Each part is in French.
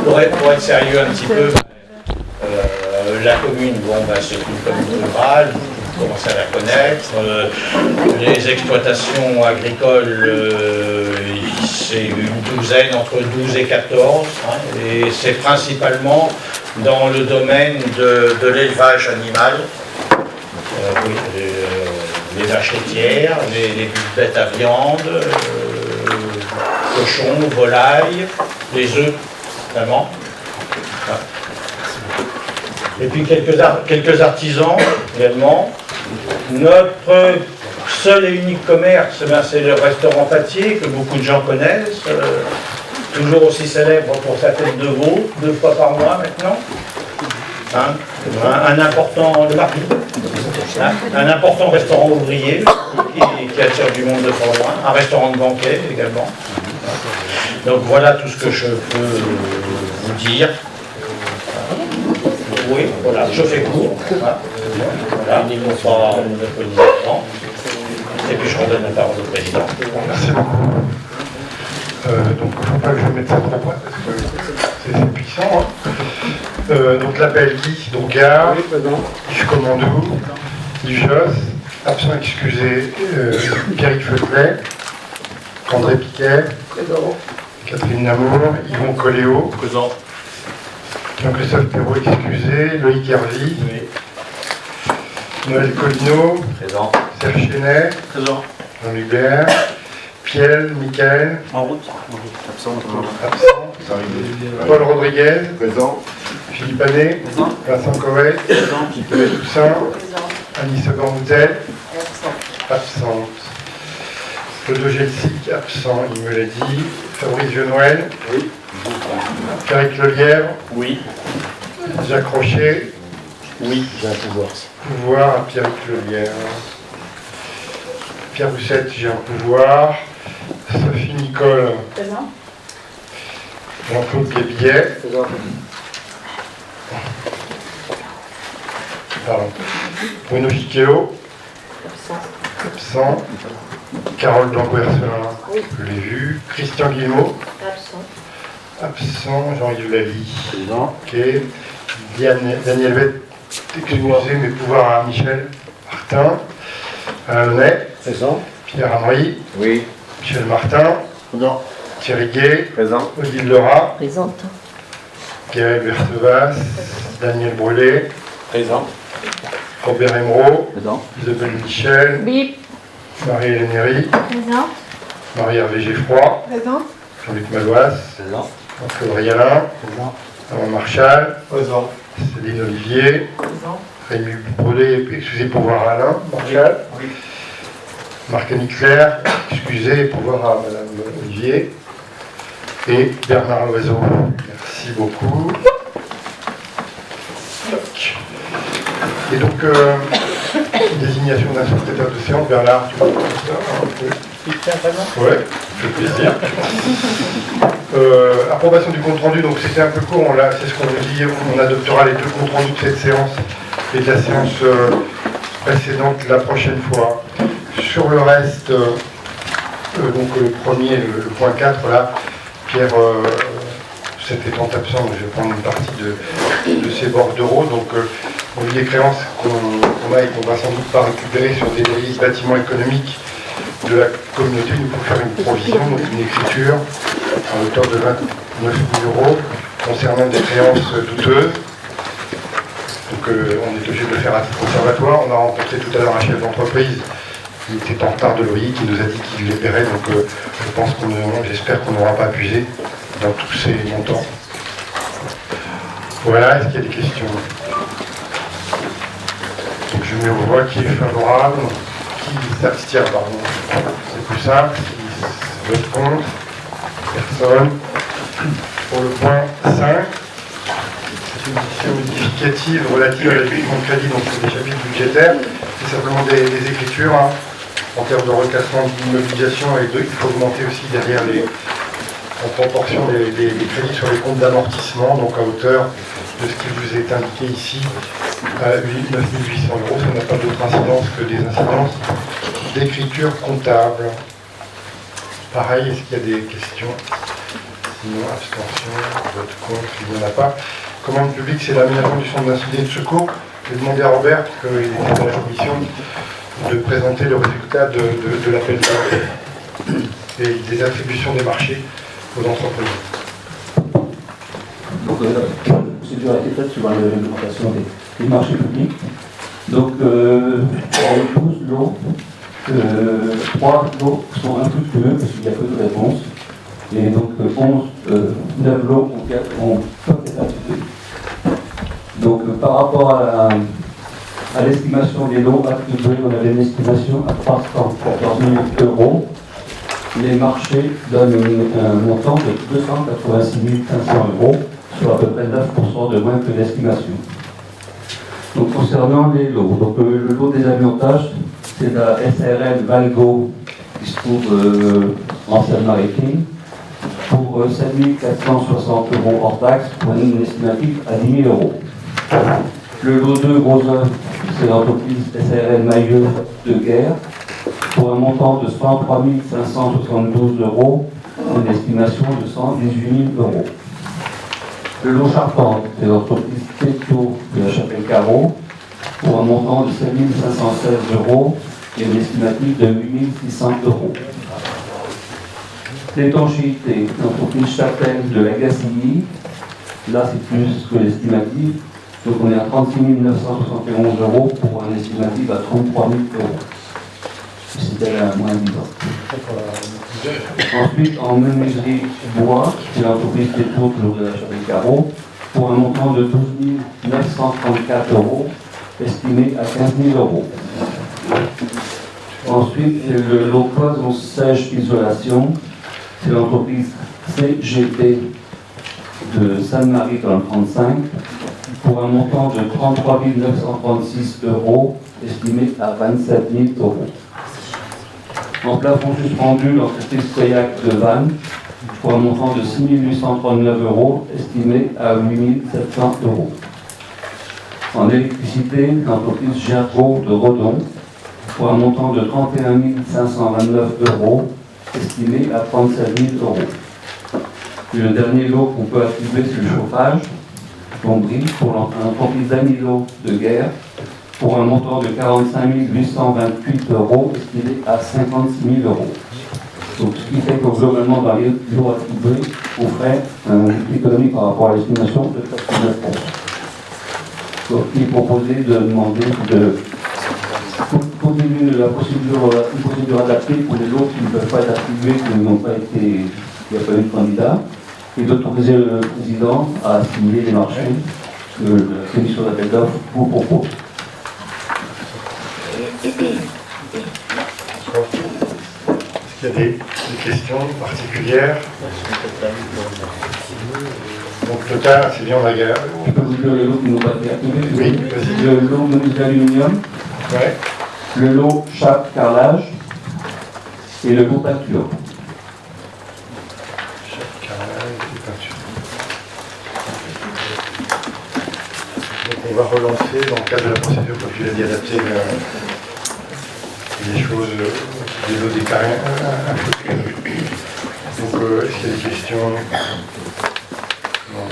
pour être sérieux un petit peu, la commune, bon, c'est une commune rurale, vous commencez à la connaître. Les exploitations agricoles, c'est une douzaine, entre 12 et 14, hein, et c'est principalement dans le domaine de l'élevage animal. Oui, les vaches laitières, les bêtes à viande, cochons, volailles, les œufs, vraiment. Voilà. Et puis quelques artisans également. Notre seul et unique commerce, c'est le restaurant Pâtier, que beaucoup de gens connaissent, toujours aussi célèbre pour sa tête de veau, 2 fois par mois maintenant. Hein, un important, le mardi, hein, un important restaurant ouvrier qui attire du monde de fort loin, un restaurant de banquet également. Donc voilà tout ce que je peux vous dire. Oui, voilà, je fais court. Voilà, on et puis je redonne la parole au président. Merci beaucoup. Donc il ne faut pas que je mette ça trop près parce que c'est puissant. Hein. Donc l'appel Guy, donc Gare, Yves Commandou, Yves Josse, absent excusé, Pierrick Feutelet, André Piquet, Catherine Namour, Yvon Coléo, Présent. Jean-Christophe Perrault excusé, Loïc Hervy, Noël Collineau, Présent. Serge Chenet, Présent. Jean Hubert, Piel, Michael, En route. absent, Paul Rodriguez, Présent. Philippe Anet, Vincent Coët, Nicolas Toussaint, Annie Segan-Moutel, absente. Claude Gelsic, absent, il me l'a dit. Fabrice Genoël, Oui. Pierrick Lelièvre, Oui. Jacques Rocher, Oui. J'ai un pouvoir. pouvoir à Pierrick Lelièvre. Pierre Roussette, j'ai un pouvoir. Sophie Nicole, Présent. Jean-Claude Guébillet, Présent. pardon. Bruno Chiquéo, absent. Carole Blanco-Hercelin, Oui. je l'ai vu. Christian Guillemot, Absent. absent. Jean-Yves Lally, Présent. ok. Daniel Vett, excusez, mes pouvoirs à Michel Martin. Alain Launay, Présent. Pierre Henry, Oui. Michel Martin, Présent. Thierry Gay, Présent. Odile Laura, Présente. Pierre Berthevas, Daniel Brûlé, Présent. Robert Emeraude, Présent. Isabelle Michel, Bip. Marie-Hélène Herry, Présente. Marie-Hervé Geffroy, Présente. Jean-Luc Maloise, Présent. Jean-Claude Rialin, Présent. Alain Marchal, Présent. Céline Olivier, Présent. Rémi Brûlé, excusez pour voir Alain Marchal, Oui. Marc-Annie Claire, excusez pour voir à Madame Olivier, et Bernard Loiseau. Merci beaucoup. Et donc, désignation d'un secrétaire de séance, Bernard, tu vas faire ça un peu. Ouais, ça fait plaisir. Approbation du compte rendu, donc c'était un peu court, c'est ce qu'on vous dit, on adoptera les 2 comptes rendus de cette séance et de la séance précédente la prochaine fois. Sur le reste, donc le premier, le point 4, là, Pierre, cet étant absent, je vais prendre une partie de ses bordereaux, donc on lit les créances qu'on a et qu'on va sans doute pas récupérer sur des délits bâtiments économiques de la communauté. Il nous faut faire une provision, donc une écriture à hauteur de 29 000 € concernant des créances douteuses. Donc on est obligé de le faire à titre conservatoire. On a rencontré tout à l'heure un chef d'entreprise qui était en retard de loyer, qui nous a dit qu'il les paierait. Donc je pense j'espère qu'on n'aura pas abusé dans tous ces montants. Voilà, est-ce qu'il y a des questions? Donc je mets aux voix qui est favorable, qui s'abstient, pardon. C'est plus simple, qui vote contre, personne. Pour le point 5, c'est une décision modificative relative à l'attribution de crédit, donc c'est des chapitres budgétaires, c'est simplement des écritures, hein, en termes de reclassement d'immobilisation, et il faut augmenter aussi derrière en proportion des crédits sur les comptes d'amortissement, donc à hauteur de ce qui vous est indiqué ici, à 9 800 €. Ça n'a pas d'autre incidence que des incidences d'écriture comptable. Pareil, est-ce qu'il y a des questions? Non, abstention, vote contre, il n'y en a pas. Commande publique, c'est l'aménagement du centre d'incendie et de secours. Je vais demander à Robert, qu'il était à la commission, de présenter le résultat de l'appel d'offres et des attributions des marchés aux entreprises. Donc, la procédure a été faite sur la réglementation des marchés publics. Donc, dans 12 lots, 3 lots sont infructueux parce qu'il n'y a peu de réponses. Et donc, 9 lots ont été attribués. Donc, par rapport à l'estimation des lots attribués, on avait une estimation à 314 000 €. Les marchés donnent un montant de 286 500 €, soit à peu près 9% de moins que l'estimation. Donc concernant les lots, donc, le lot des aviontages, c'est la SRL Valgo qui se trouve en Seine-Maritime pour 7 460 € hors taxe pour une estimative à 10 000 €. Le lot 2 gros œuvres, c'est l'entreprise SRL Mailleux de Guerre pour un montant de 103 572 €, une estimation de 118 000 €. Le lot Charpente, c'est l'entreprise Tétio de la Chapelle-Carreau pour un montant de 7 516 € et une estimative de 8 600 €. L'étanchéité, l'entreprise Chapelle de la Gacilly, là c'est plus que l'estimative, donc on est à 36 971 € pour un estimatif à 33 000 €. C'était la moins 10 ans. Ensuite, en menuiserie bois, c'est l'entreprise Tétio, toujours de la Chapelle-Carreau, pour un montant de 12 934 €, estimé à 15 000 €. Ensuite, le lot cloison sèche isolation, c'est l'entreprise CGP de Sainte-Marie dans le 35, pour un montant de 33 936 €, estimé à 27 000 €. En plafond suspendu, l'entreprise Coyac de Vannes, pour un montant de 6 839 €, estimé à 8 700 €. En électricité, l'entreprise Gergo de Redon, pour un montant de 31 529 €, estimé à 37 000 €. Le dernier lot qu'on peut attribuer, c'est le chauffage, plomberie, pour l'entreprise Danilo de Guerre, pour un montant de 45 828 €, estimé à 56 000 €. Donc, ce qui fait que globalement, dans les lots attribués, on ferait une économie par rapport à l'estimation de 89%. Donc, il est proposé de demander de continuer la procédure, une procédure adaptée pour les lots qui ne peuvent pas être attribués, qui n'ont pas été, il n'y a pas eu de candidat, et d'autoriser le président à signer les marchés que la commission d'appel d'offres vous propose. Est-ce qu'il y a des questions particulières? Donc total, c'est bien, on a gagné. Je peux vous dire les lots qui n'ont pas été attribués. Oui, vas-y. Le lot menuiserie d'aluminium, Ouais. le lot chape carrelage et le lot peinture. Carrelage et peinture. Donc on va relancer dans le cadre de la procédure, comme tu l'as dit, adapter les choses, des lots déclarés infructueux. Donc est-ce qu'il y a des questions? Non.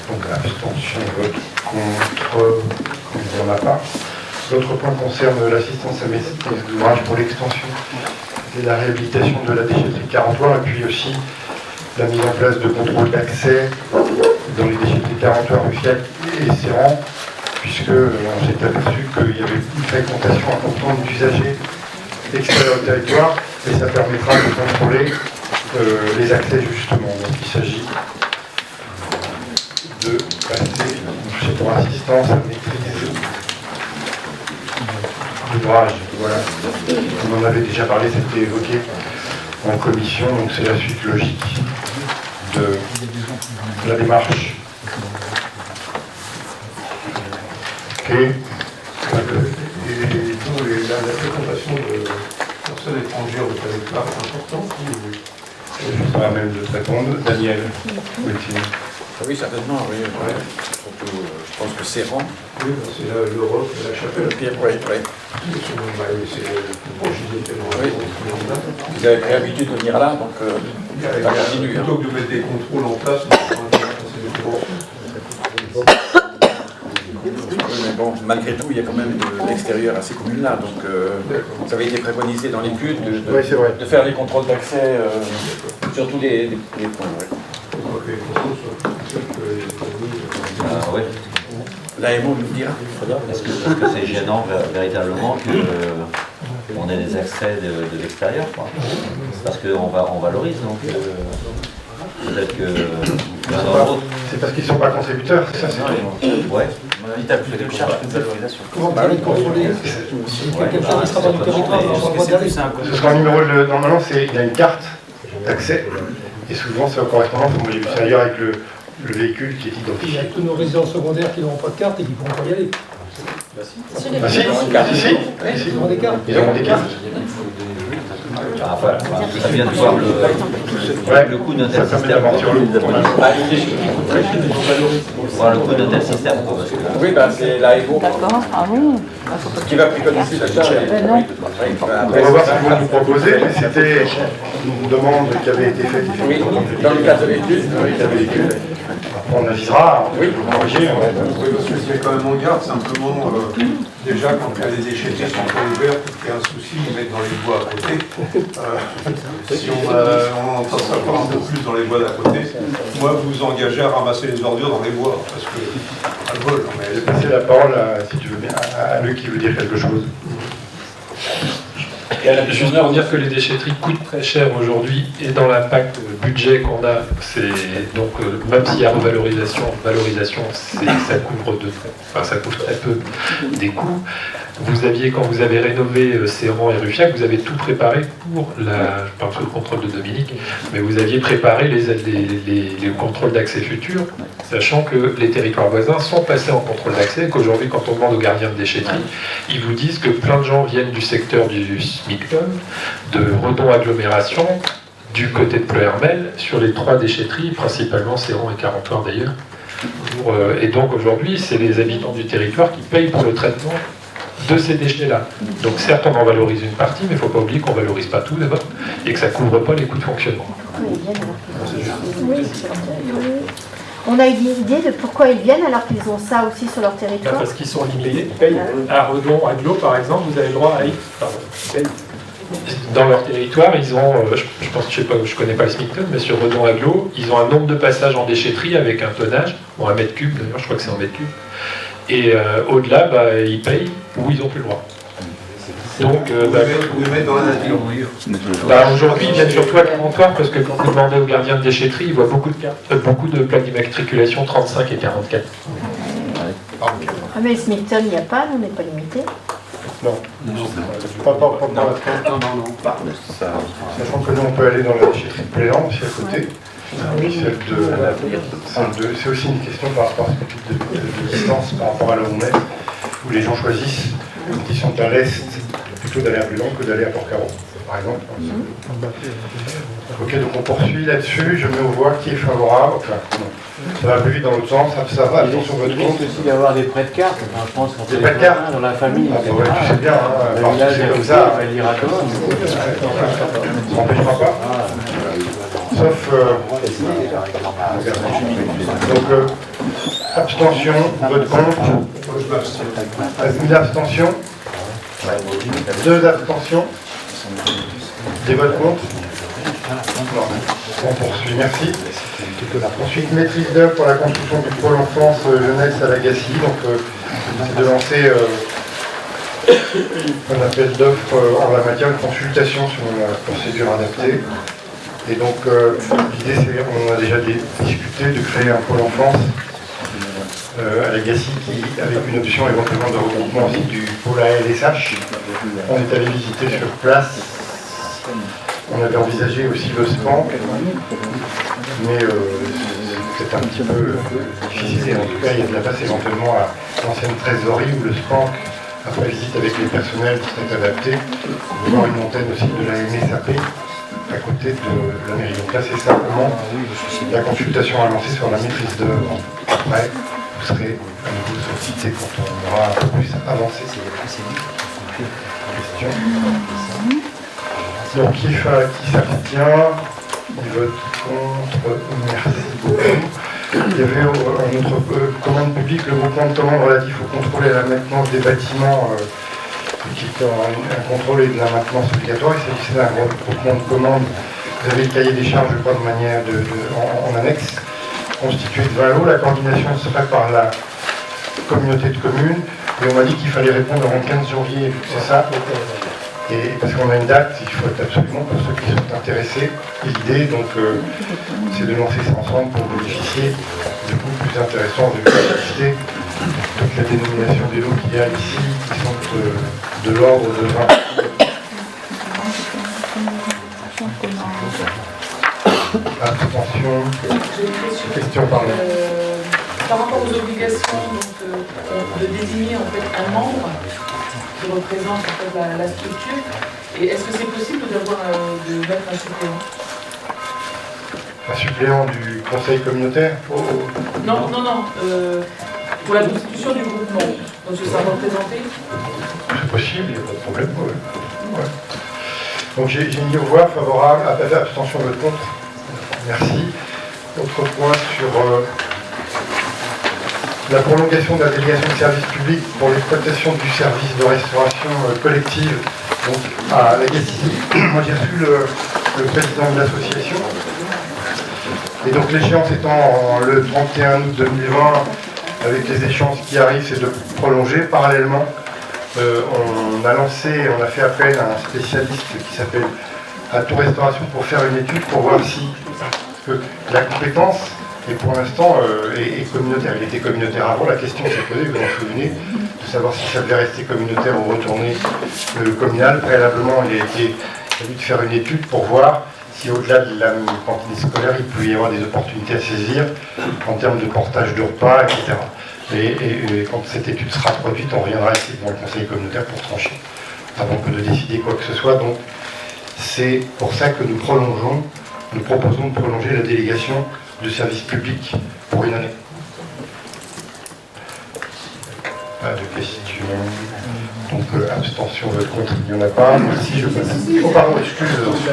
Donc abstention, vote contre, il n'y en a pas. L'autre point concerne l'assistance à maîtrise d'ouvrage pour l'extension et la réhabilitation de la déchetterie de Carentoire, et puis aussi la mise en place de contrôle d'accès dans les déchetteries de Carentoire, Ruffiac et Serran, puisque on s'est aperçu qu'il y avait une fréquentation importante d'usagers extérieurs au territoire, et ça permettra de contrôler les accès justement. Donc il s'agit de passer pour assistance à maîtrise d'ouvrage. Voilà. On en avait déjà parlé, c'était évoqué en commission, donc c'est la suite logique de la démarche. Ok. Et la fréquentation de personnes étrangères au territoire est importante. Je serai à même de te répondre. Daniel, oui. Oui, certainement, oui. Ouais. Surtout, je pense que Serran. Oui, c'est l'Europe et la chapelle. Oui. C'est le plus proche des Oui. Vous avez pris l'habitude de venir là, donc ça continue. Plutôt que de mettre des contrôles en place, on va passer des contrôles. Mais bon, malgré tout, il y a quand même de l'extérieur à ces communes-là. Donc, ça avait été préconisé dans l'étude Oui, c'est vrai. de faire les contrôles d'accès sur tous les points. Ouais. Donc les contrôles sont plus que les économies. Ouais. L'AMO nous dira. Est-ce que c'est gênant véritablement qu'on ait des accès de l'extérieur, quoi? Parce qu'on valorise, donc peut-être que l'un dans l'autre. C'est parce qu'ils ne sont pas contributeurs, c'est ça, c'est Ouais. Il t'a plus de charge que de valorisation. Comment vous allez contrôler si quelqu'un qui travaille dans le territoire dans l'endroit d'aller? Parce qu'en numéro, normalement, il y a une carte d'accès, et souvent c'est en correspondance, moi j'ai vu ça ailleurs avec le véhicule qui est Il y identifié. a tous nos résidents secondaires qui n'auront pas de carte et qui ne pourront pas y aller. Ah si, Si. Ils auront des cartes. Ils auront des cartes. Ah, voilà. Ça vient de voir le coût d'un tel Ça permet système. d'amortir le coût. Voir le coût d'un tel système, quoi, parce que Oui, c'est l'AMO D'accord, ah bon. qui va préconiser l'achat. Non. On va voir ce qu'ils vont nous proposer, mais c'était une demande qui avait été faite Oui, dans le cadre de l'étude. avec un véhicule. Après on avisera, on peut corriger. Oui, parce que c'est quand même en garde, simplement, déjà quand les déchetteries sont pas ouvertes, qu'il y a un souci, ils mettent dans les bois à côté. Si on entend savoir un peu plus dans les bois d'à côté, moi vous vous engagez à ramasser les ordures dans les bois, parce que, à le vol, Je vais passer la parole, si tu veux bien, à Luc qui veut dire quelque chose. Juste pour dire que les déchetteries coûtent très cher aujourd'hui et dans l'impact budget qu'on a, c'est donc même s'il y a revalorisation, ça couvre ça couvre très peu des coûts. Vous aviez, quand vous avez rénové Serran et Ruffiac, vous avez tout préparé pour je parle sous le contrôle de Dominique, mais vous aviez préparé les contrôles d'accès futurs, sachant que les territoires voisins sont passés en contrôle d'accès et qu'aujourd'hui, quand on demande aux gardiens de déchetterie, ils vous disent que plein de gens viennent du secteur du SMICTOM, de Redon Agglomération, du côté de Pleuhermel, sur les 3 déchetteries, principalement Serran et Carentoire d'ailleurs. Et donc aujourd'hui, c'est les habitants du territoire qui payent pour le traitement de ces déchets-là. Donc certes, on en valorise une partie, mais il ne faut pas oublier qu'on ne valorise pas tout d'abord, et que ça ne couvre pas les coûts de fonctionnement. Oui. On a une idée de pourquoi ils viennent alors qu'ils ont ça aussi sur leur territoire? Parce qu'ils sont limités. À Redon, Agglo, par exemple, vous avez le droit à X. Dans leur territoire, ils ont, je pense, je connais pas le SMICTOM, mais sur Redon Agglo, ils ont un nombre de passages en déchetterie avec un tonnage, bon, 1 mètre cube d'ailleurs, je crois que c'est en mètre cube. Et au-delà, ils payent ou ils n'ont plus le droit. Donc, vous les mettez dans la nature. aujourd'hui, ils viennent surtout à Carentoire parce que quand vous demandez aux gardiens de déchetterie, ils voient beaucoup de plaques d'immatriculation 35 et 44. Ah mais le SMICTOM, il n'y a pas, on n'est pas limité. Non. Pas pour l'instant. Sachant que nous, on peut aller dans la déchetterie de Plélan, aussi à côté. C'est aussi une question par rapport à ce type de distance, par rapport à là où on est, où les gens choisissent, quand ils sont à l'est, plutôt d'aller à Plélan que d'aller à Port-Caro, par exemple. Ok, donc on poursuit là-dessus, je mets aux voix qui est favorable. Enfin, non. Ça va plus vite dans l'autre sens, ça va, attention votre compte. Il risque aussi d'avoir des prêts de cartes, enfin, je pense qu'on Des prêts de cartes dans la famille. Ah, bah ouais, tu sais bien, hein, parce que c'est comme ça. Il ira comme ça. Ça n'empêchera pas. Sauf. Donc, abstention, vote contre. Une abstention. 2 abstentions. Des votes contre. On poursuit, merci. Ensuite, maîtrise d'œuvre pour la construction du pôle enfance jeunesse à l'Agassi. Donc, c'est de lancer un appel d'offres en la matière, une consultation sur la procédure adaptée. Et donc, l'idée, c'est, on a déjà discuté de créer un pôle enfance à l'Agassi, avec une option éventuellement de regroupement aussi du pôle ALSH. On est allé visiter sur place. On avait envisagé aussi le SPAN, mais c'est un petit peu difficile. En tout cas, il y a de la place éventuellement à l'ancienne trésorerie où le SPAN, après visite avec les personnels qui sont adaptés, devant une montagne aussi de la MSAP. à côté de la mairie. Donc là, c'est simplement la consultation avancée sur la maîtrise d'œuvre. Après, vous serez à nouveau sollicité quand on aura un peu plus avancé. Question. Donc, qui s'abstient? Il vote contre. Merci beaucoup. Il y avait un autre commande publique, le groupement de commandes relatif au contrôle et à la maintenance des bâtiments, qui est un contrôle et de la maintenance obligatoire. Il s'agissait d'un groupement de commandes. Vous avez le cahier des charges, je crois, de manière en annexe, constitué de 20 lots. La coordination serait par la communauté de communes. Et on m'a dit qu'il fallait répondre avant le 15 janvier, c'est ça? Et parce qu'on a une date, il faut absolument pour ceux qui sont intéressés. Et l'idée, donc, c'est de lancer ça ensemble pour bénéficier du coup plus intéressant de l'université. Donc la dénomination des lots qu'il y a ici, qui sont de l'ordre de 20. Abstention. Question, pardon. Par rapport aux obligations de désigner en fait un membre qui représente en fait, la structure, et est-ce que c'est possible de mettre un suppléant? Un suppléant du conseil communautaire Non. Pour la constitution du groupement, donc ça va représenter? C'est possible, il n'y a pas de problème. Ouais. Donc j'ai mis au voix favorable, abstention, vote contre. Merci. Autre point sur la prolongation de la délégation de service public pour l'exploitation du service de restauration collective donc à la Gacilly. Moi j'ai reçu le président de l'association. Et donc l'échéance étant le 31 août 2020, avec les échéances qui arrivent, c'est de prolonger. Parallèlement, on a fait appel à un spécialiste qui s'appelle Atout Restauration pour faire une étude pour voir si que la compétence et pour l'instant est communautaire. Il était communautaire avant, la question s'est posée, vous vous souvenez, de savoir si ça devait rester communautaire ou retourner communal. Préalablement, il a fallu de faire une étude pour voir si au-delà de la cantine scolaire, il peut y avoir des opportunités à saisir en termes de portage de repas, etc. Et quand cette étude sera produite, on reviendra ici devant le conseil communautaire pour trancher, avant que de décider quoi que ce soit. Donc c'est pour ça que nous proposons de prolonger la délégation de service public pour une année. Pas de questions. Donc abstention, vote contre, il n'y en a pas. Merci, je passe. Oh pardon, excuse.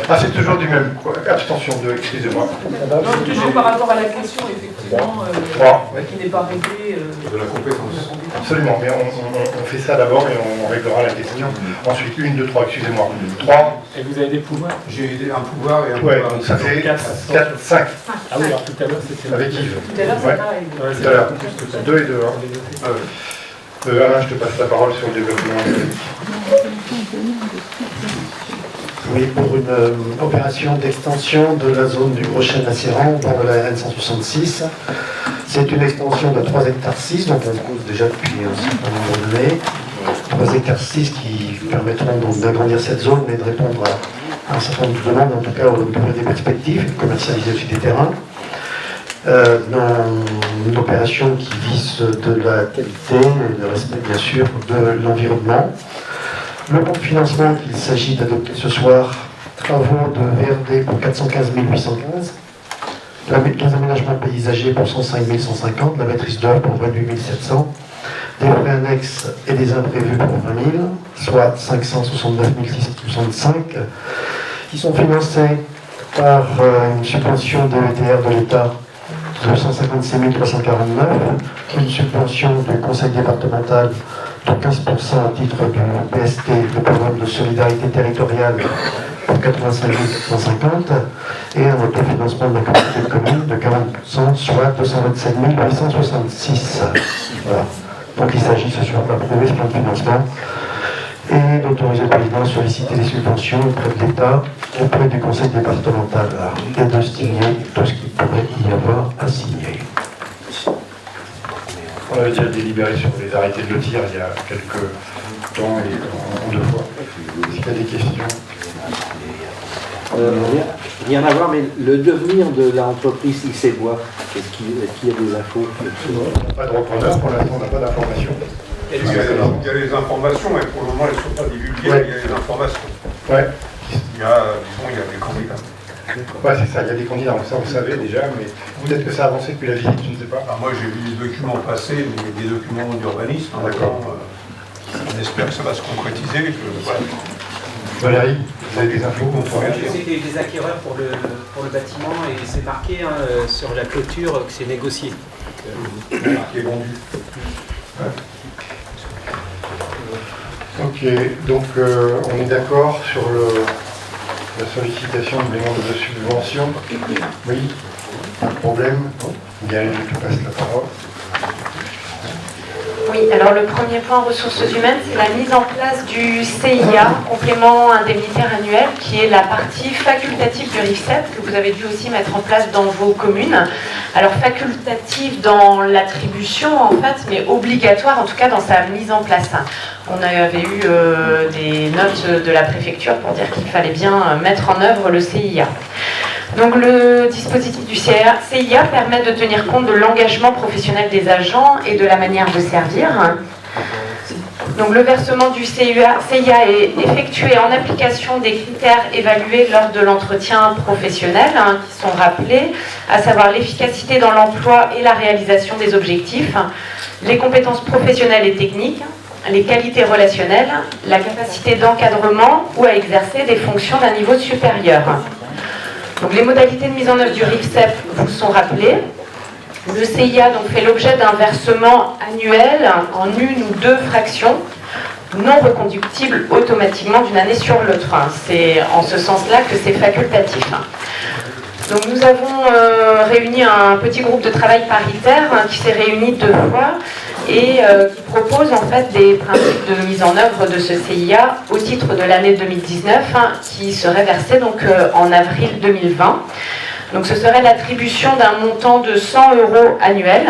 Ah, c'est toujours du même. Quoi. Abstention 2, excusez-moi. Non, toujours par rapport à la question, effectivement, 3, oui. qui n'est pas réglée. De la compétence. Absolument, mais on fait ça d'abord et on réglera la question. Ensuite, 1, 2, 3, excusez-moi. 3. Et vous avez des pouvoirs? J'ai un pouvoir et un Ouais, pouvoir. donc ça fait 4, 5. Ah oui, alors tout à l'heure c'était... Avec Yves. Tout à l'heure, c'est Ouais. pareil. Tout à l'heure. 2 et 2. Alain, je te passe la parole sur le développement. Oui, pour une opération d'extension de la zone du Gros-Chêne-Acéran au bord de la RN 166. C'est une extension de 3 hectares 6, dont on cause déjà depuis un certain nombre d'années. 3 hectares 6 qui permettront donc d'agrandir cette zone et de répondre à un certain nombre de demandes, en tout cas d'ouvrir des perspectives et de commercialiser aussi des terrains. Dans une opération qui vise de la qualité et le respect bien sûr de l'environnement. Le plan de financement qu'il s'agit d'adopter ce soir, travaux de VRD pour 415 815, les aménagements paysagers pour 105 150, la maîtrise d'œuvre pour 28 700, des frais annexes et des imprévus pour 20 000, soit 569 665, qui sont financés par une subvention de l'ETR de l'État de 156 349, une subvention du conseil départemental de 15% à titre du PST, le programme de solidarité territoriale, pour 85 750, et un autofinancement de la communauté de communes de 40%, soit 227 866. Voilà. Donc il s'agit ce soir d'approuver ce plan de financement et d'autoriser le président à solliciter les subventions auprès de l'État, auprès du conseil départemental, et de signer tout ce qu'il pourrait y avoir à signer. On avait déjà délibéré sur les arrêtés de lotir il y a quelques temps et en 2 fois. Est-ce qu'il y a des questions? Rien à voir, mais le devenir de l'entreprise XC Bois, est-ce qu'il y a des infos? Pas de repreneur, pour l'instant on n'a pas d'informations. Il y a les informations, mais pour le moment elles ne sont pas divulguées, Ouais. il y a les informations. Ouais. il y a des candidats. Ouais, c'est ça, il y a des candidats, ça vous savez déjà, mais peut-être que ça a avancé depuis la visite, je ne sais pas. Moi j'ai vu des documents passer, mais des documents d'urbanisme. D'accord. On espère que ça va se concrétiser. Voilà. Valérie, vous avez des infos Je sais qu'il y a eu des acquéreurs pour le bâtiment et c'est marqué sur la clôture que c'est négocié. Qui est vendu. Ouais. Ok, donc on est d'accord sur la sollicitation de demande de subvention. Oui, pas de problème. Gaëlle, je te passe la parole. Oui, alors le premier point ressources humaines, c'est la mise en place du CIA, complément indemnitaire annuel, qui est la partie facultative du RIFSEP, que vous avez dû aussi mettre en place dans vos communes. Alors facultative dans l'attribution en fait, mais obligatoire en tout cas dans sa mise en place. On avait eu des notes de la préfecture pour dire qu'il fallait bien mettre en œuvre le CIA. Donc le dispositif du CIA permet de tenir compte de l'engagement professionnel des agents et de la manière de servir. Donc le versement du CIA est effectué en application des critères évalués lors de l'entretien professionnel, qui sont rappelés, à savoir l'efficacité dans l'emploi et la réalisation des objectifs, les compétences professionnelles et techniques, les qualités relationnelles, la capacité d'encadrement ou à exercer des fonctions d'un niveau supérieur. Donc les modalités de mise en œuvre du RIFSEP vous sont rappelées. Le CIA donc, fait l'objet d'un versement annuel en une ou deux fractions non reconductibles automatiquement d'une année sur l'autre. C'est en ce sens-là que c'est facultatif. Donc nous avons réuni un petit groupe de travail paritaire qui s'est réuni 2 fois et qui propose en fait des principes de mise en œuvre de ce CIA au titre de l'année 2019 qui serait versé donc en avril 2020. Donc ce serait l'attribution d'un montant de 100 € annuel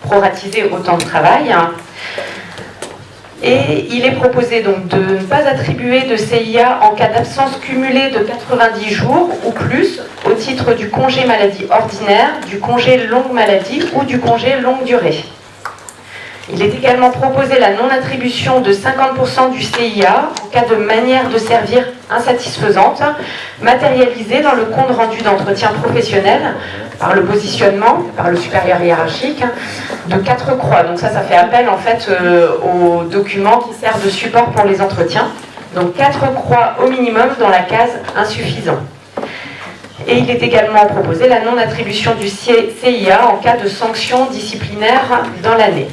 proratisé au temps de travail. Et il est proposé donc de ne pas attribuer de CIA en cas d'absence cumulée de 90 jours ou plus au titre du congé maladie ordinaire, du congé longue maladie ou du congé longue durée. Il est également proposé la non-attribution de 50% du CIA en cas de manière de servir insatisfaisante, matérialisée dans le compte rendu d'entretien professionnel par le positionnement, par le supérieur hiérarchique, de 4 croix. Donc ça fait appel en fait au document qui sert de support pour les entretiens. Donc 4 croix au minimum dans la case insuffisant. Et il est également proposé la non-attribution du CIA en cas de sanction disciplinaire dans l'année.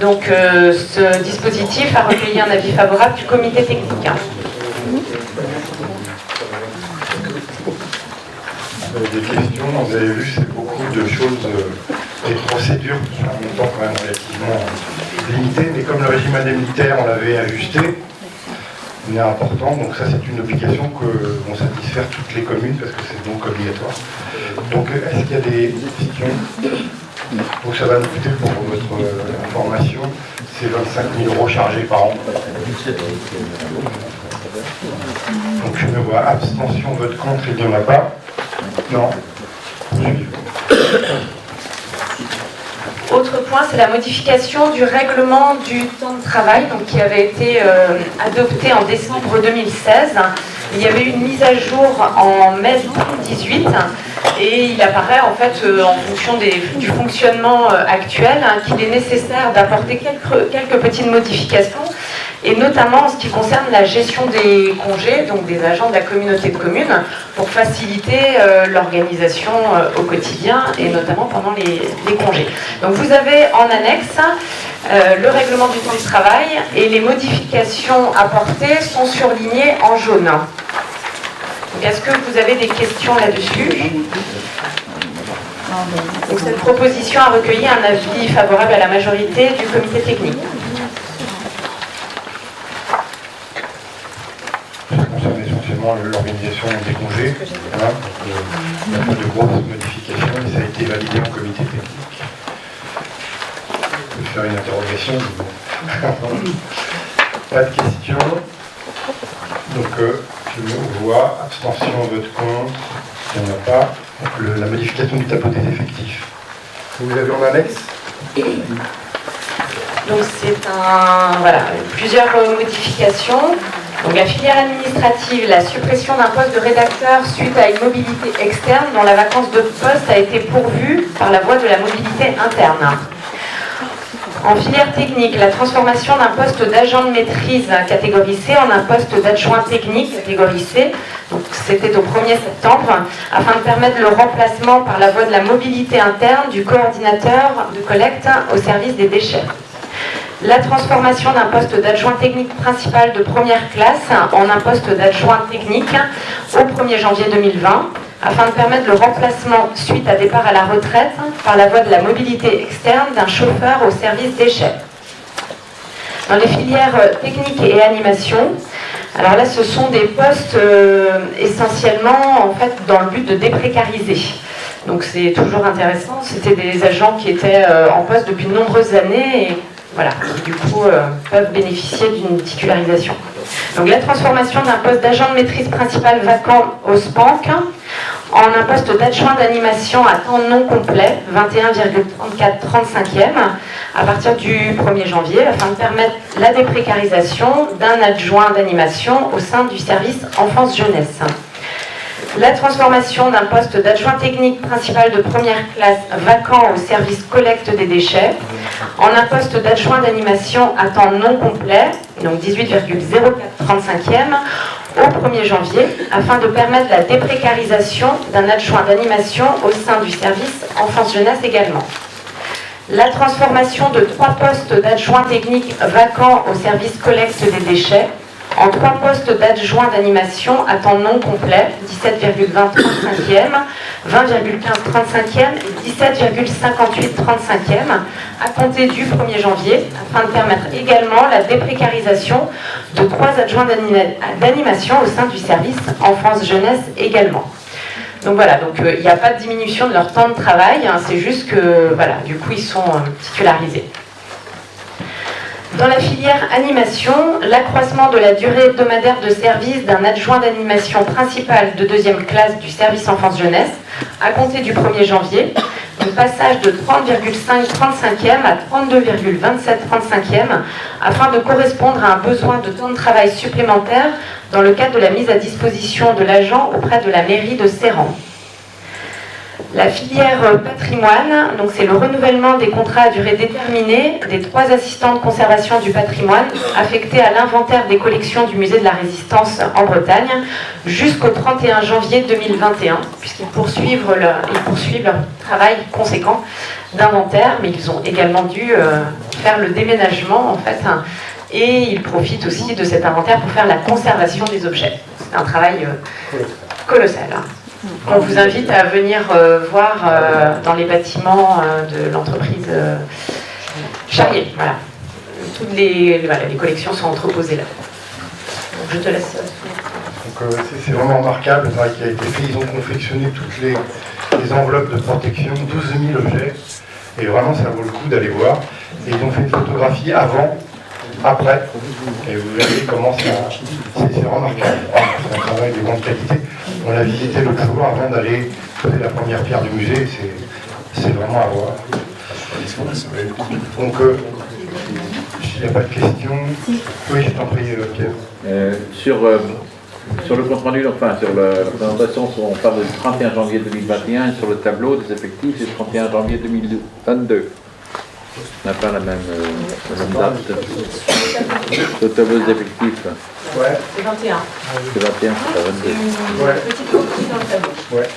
Donc ce dispositif a recueilli un avis favorable du comité technique. Des questions, vous avez vu, c'est beaucoup de choses, des procédures qui sont en même temps quand même relativement limitées, mais comme le régime indemnitaire, on l'avait ajusté, il est important, donc ça c'est une obligation que vont satisfaire toutes les communes parce que c'est donc obligatoire. Donc est-ce qu'il y a des questions? Donc ça va nous coûter pour votre information, c'est 25 000 € chargés par an. Donc je me vois abstention, vote contre, il n'y en a pas. Non. Autre point, c'est la modification du règlement du temps de travail donc, qui avait été adopté en décembre 2016. Il y avait eu une mise à jour en mai 2018 et il apparaît en fait en fonction du fonctionnement actuel qu'il est nécessaire d'apporter quelques petites modifications et notamment en ce qui concerne la gestion des congés, donc des agents de la communauté de communes, pour faciliter l'organisation au quotidien et notamment pendant les congés. Donc vous avez en annexe le règlement du temps de travail et les modifications apportées sont surlignées en jaune. Est-ce que vous avez des questions là-dessus? Donc cette proposition a recueilli un avis favorable à la majorité du comité technique. Ça concerne essentiellement l'organisation des congés. Voilà. Il n'y a pas de grosses modifications et ça a été validé en comité technique. Je peux faire une interrogation. Pas de questions. Donc je me vois, abstention, vote contre, il n'y en a pas. Donc la modification du tableau des effectifs. Vous avez en annexe? Donc c'est plusieurs modifications. Donc la filière administrative, la suppression d'un poste de rédacteur suite à une mobilité externe dont la vacance de poste a été pourvue par la voie de la mobilité interne. En filière technique, la transformation d'un poste d'agent de maîtrise catégorie C en un poste d'adjoint technique catégorie C, donc c'était au 1er septembre, afin de permettre le remplacement par la voie de la mobilité interne du coordinateur de collecte au service des déchets. La transformation d'un poste d'adjoint technique principal de première classe en un poste d'adjoint technique au 1er janvier 2020, afin de permettre le remplacement suite à départ à la retraite par la voie de la mobilité externe d'un chauffeur au service déchets. Dans les filières techniques et animation, alors là ce sont des postes essentiellement en fait dans le but de déprécariser. Donc c'est toujours intéressant, c'était des agents qui étaient en poste depuis de nombreuses années et voilà, qui du coup peuvent bénéficier d'une titularisation. Donc la transformation d'un poste d'agent de maîtrise principal vacant au SPANC en un poste d'adjoint d'animation à temps non complet, 21,34/35e, à partir du 1er janvier, afin de permettre la déprécarisation d'un adjoint d'animation au sein du service enfance-jeunesse. La transformation d'un poste d'adjoint technique principal de première classe vacant au service collecte des déchets en un poste d'adjoint d'animation à temps non complet, donc 18,04/35e, au 1er janvier, afin de permettre la déprécarisation d'un adjoint d'animation au sein du service enfance-jeunesse également. La transformation de 3 postes d'adjoint technique vacants au service collecte des déchets en 3 postes d'adjoint d'animation à temps non complet, 17,20/35e, 20,15/35e et 17,58/35e, à compter du 1er janvier, afin de permettre également la déprécarisation de 3 adjoints d'animation au sein du service enfance-jeunesse également. Donc voilà, donc il n'y a pas de diminution de leur temps de travail, hein, c'est juste que voilà, du coup ils sont titularisés. Dans la filière animation, l'accroissement de la durée hebdomadaire de service d'un adjoint d'animation principal de 2e classe du service enfance-jeunesse à compter du 1er janvier, un passage de 30,5/35e à 32,27/35e afin de correspondre à un besoin de temps de travail supplémentaire dans le cadre de la mise à disposition de l'agent auprès de la mairie de Serran. La filière patrimoine, donc c'est le renouvellement des contrats à durée déterminée des 3 assistants de conservation du patrimoine affectés à l'inventaire des collections du musée de la Résistance en Bretagne jusqu'au 31 janvier 2021, puisqu'ils poursuivent leur travail conséquent d'inventaire, mais ils ont également dû faire le déménagement en fait, et ils profitent aussi de cet inventaire pour faire la conservation des objets. C'est un travail colossal. On vous invite à venir voir dans les bâtiments de l'entreprise Charrier. Voilà. Toutes les collections sont entreposées là. Donc je te laisse. C'est vraiment remarquable le travail qui a été fait. Ils ont confectionné toutes les enveloppes de protection, 12 000 objets. Et vraiment, ça vaut le coup d'aller voir. Et ils ont fait une photographie avant, après. Et vous verrez comment c'est remarquable. C'est un travail de grande qualité. On l'a visité l'autre jour avant d'aller poser la première pierre du musée. C'est vraiment à voir. Donc, s'il n'y a pas de questions. Oui, je t'en prie, Pierre. Sur le compte rendu, enfin sur la présentation, on parle du 31 janvier 2021 et sur le tableau des effectifs, c'est le 31 janvier 2022. On n'a pas la même date. Le tableau des effectifs. Ouais. C'est 21. C'est 21, c'est pas 22. Ouais. Petite copie dans le tableau. Ouais.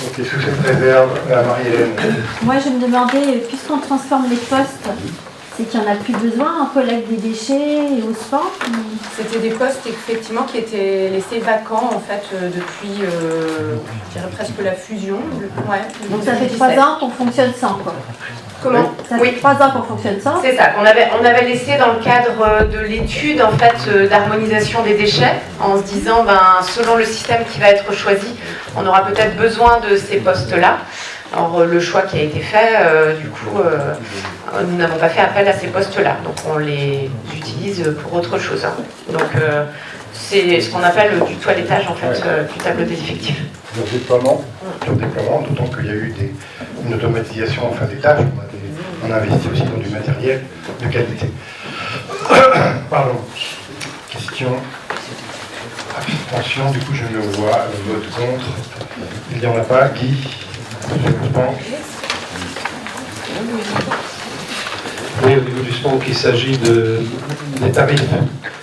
Ok, sous cette réserve, Marie-Hélène. Moi, je me demandais, puisqu'on transforme les postes, c'est qu'il n'y en a plus besoin en collecte des déchets et au sport. C'était des postes effectivement qui étaient laissés vacants en fait depuis, je dirais presque la fusion. Ouais, donc ça fait 3 ans qu'on fonctionne sans quoi. Comment? Ça fait 3 ans qu'on fonctionne sans. C'est ça, on avait laissé dans le cadre de l'étude en fait d'harmonisation des déchets, en se disant selon le système qui va être choisi, on aura peut-être besoin de ces postes-là. Alors le choix qui a été fait, du coup, nous n'avons pas fait appel à ces postes-là, donc on les utilise pour autre chose. Hein. Donc c'est ce qu'on appelle du toilettage en fait du tableau des effectifs. Sur déploiement, d'autant qu'il y a eu une automatisation en fin des tâches. On a investi aussi dans du matériel de qualité. Pardon. Opposition. Abstention, du coup je le vois. Vote contre. Il n'y en a pas. Guy, je pense. Oui, au niveau du SPANC, il s'agit des tarifs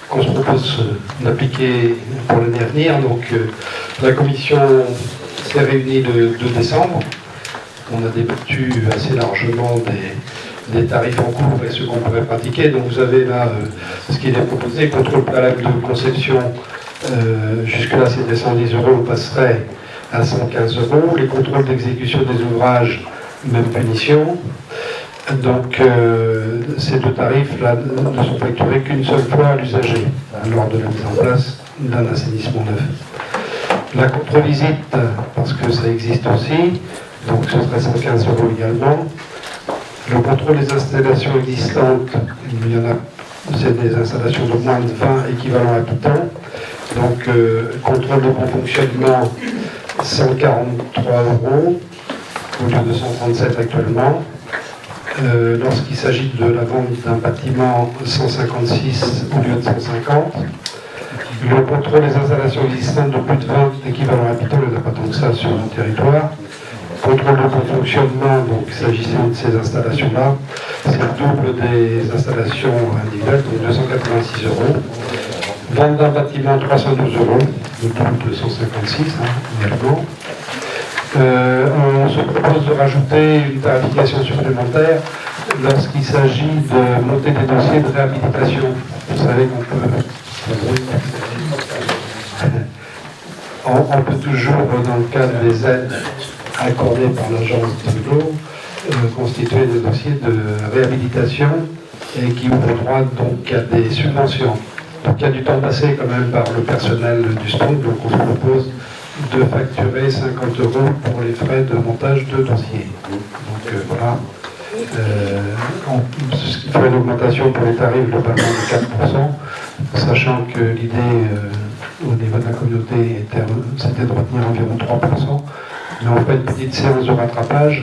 qu'on se propose d'appliquer pour l'année à venir. Donc la commission s'est réunie le 2 décembre. On a débattu assez largement des tarifs en cours et ce qu'on pourrait pratiquer. Donc vous avez là ce qu'il est proposé, contrôle préalable de conception, jusque-là c'était 110 €, on passerait à 115 €. Les contrôles d'exécution des ouvrages, même punition. Donc ces deux tarifs-là ne sont facturés qu'une seule fois à l'usager lors de la mise en place d'un assainissement neuf. La contre-visite, parce que ça existe aussi, donc ce serait 115 € également. Le contrôle des installations existantes, il y en a, c'est des installations de moins de 20 équivalents habitants. Donc contrôle de bon fonctionnement, 143 € au lieu de 137 actuellement. Lorsqu'il s'agit de la vente d'un bâtiment, 156 au lieu de 150. Le contrôle des installations existantes de plus de 20 équivalents habitants, il n'y en a pas tant que ça sur le territoire. Contrôle de bon fonctionnement, donc s'agissant de ces installations-là, c'est le double des installations individuelles, donc 286 €. Vente d'un bâtiment, 312 €, le double de 156 également. On se propose de rajouter une tarification supplémentaire lorsqu'il s'agit de monter des dossiers de réhabilitation. Vous savez qu'on peut... On peut toujours, dans le cadre des aides accordées par l'agence de l'eau, constituer des dossiers de réhabilitation et qui ouvrent droit donc à des subventions. Donc il y a du temps passé quand même par le personnel du SPANC, donc on se propose de facturer 50 € pour les frais de montage de dossier. Donc voilà, ce qui ferait une augmentation pour les tarifs globalement de 4%, sachant que l'idée au niveau de la communauté c'était de retenir environ 3%, mais on fait une petite séance de rattrapage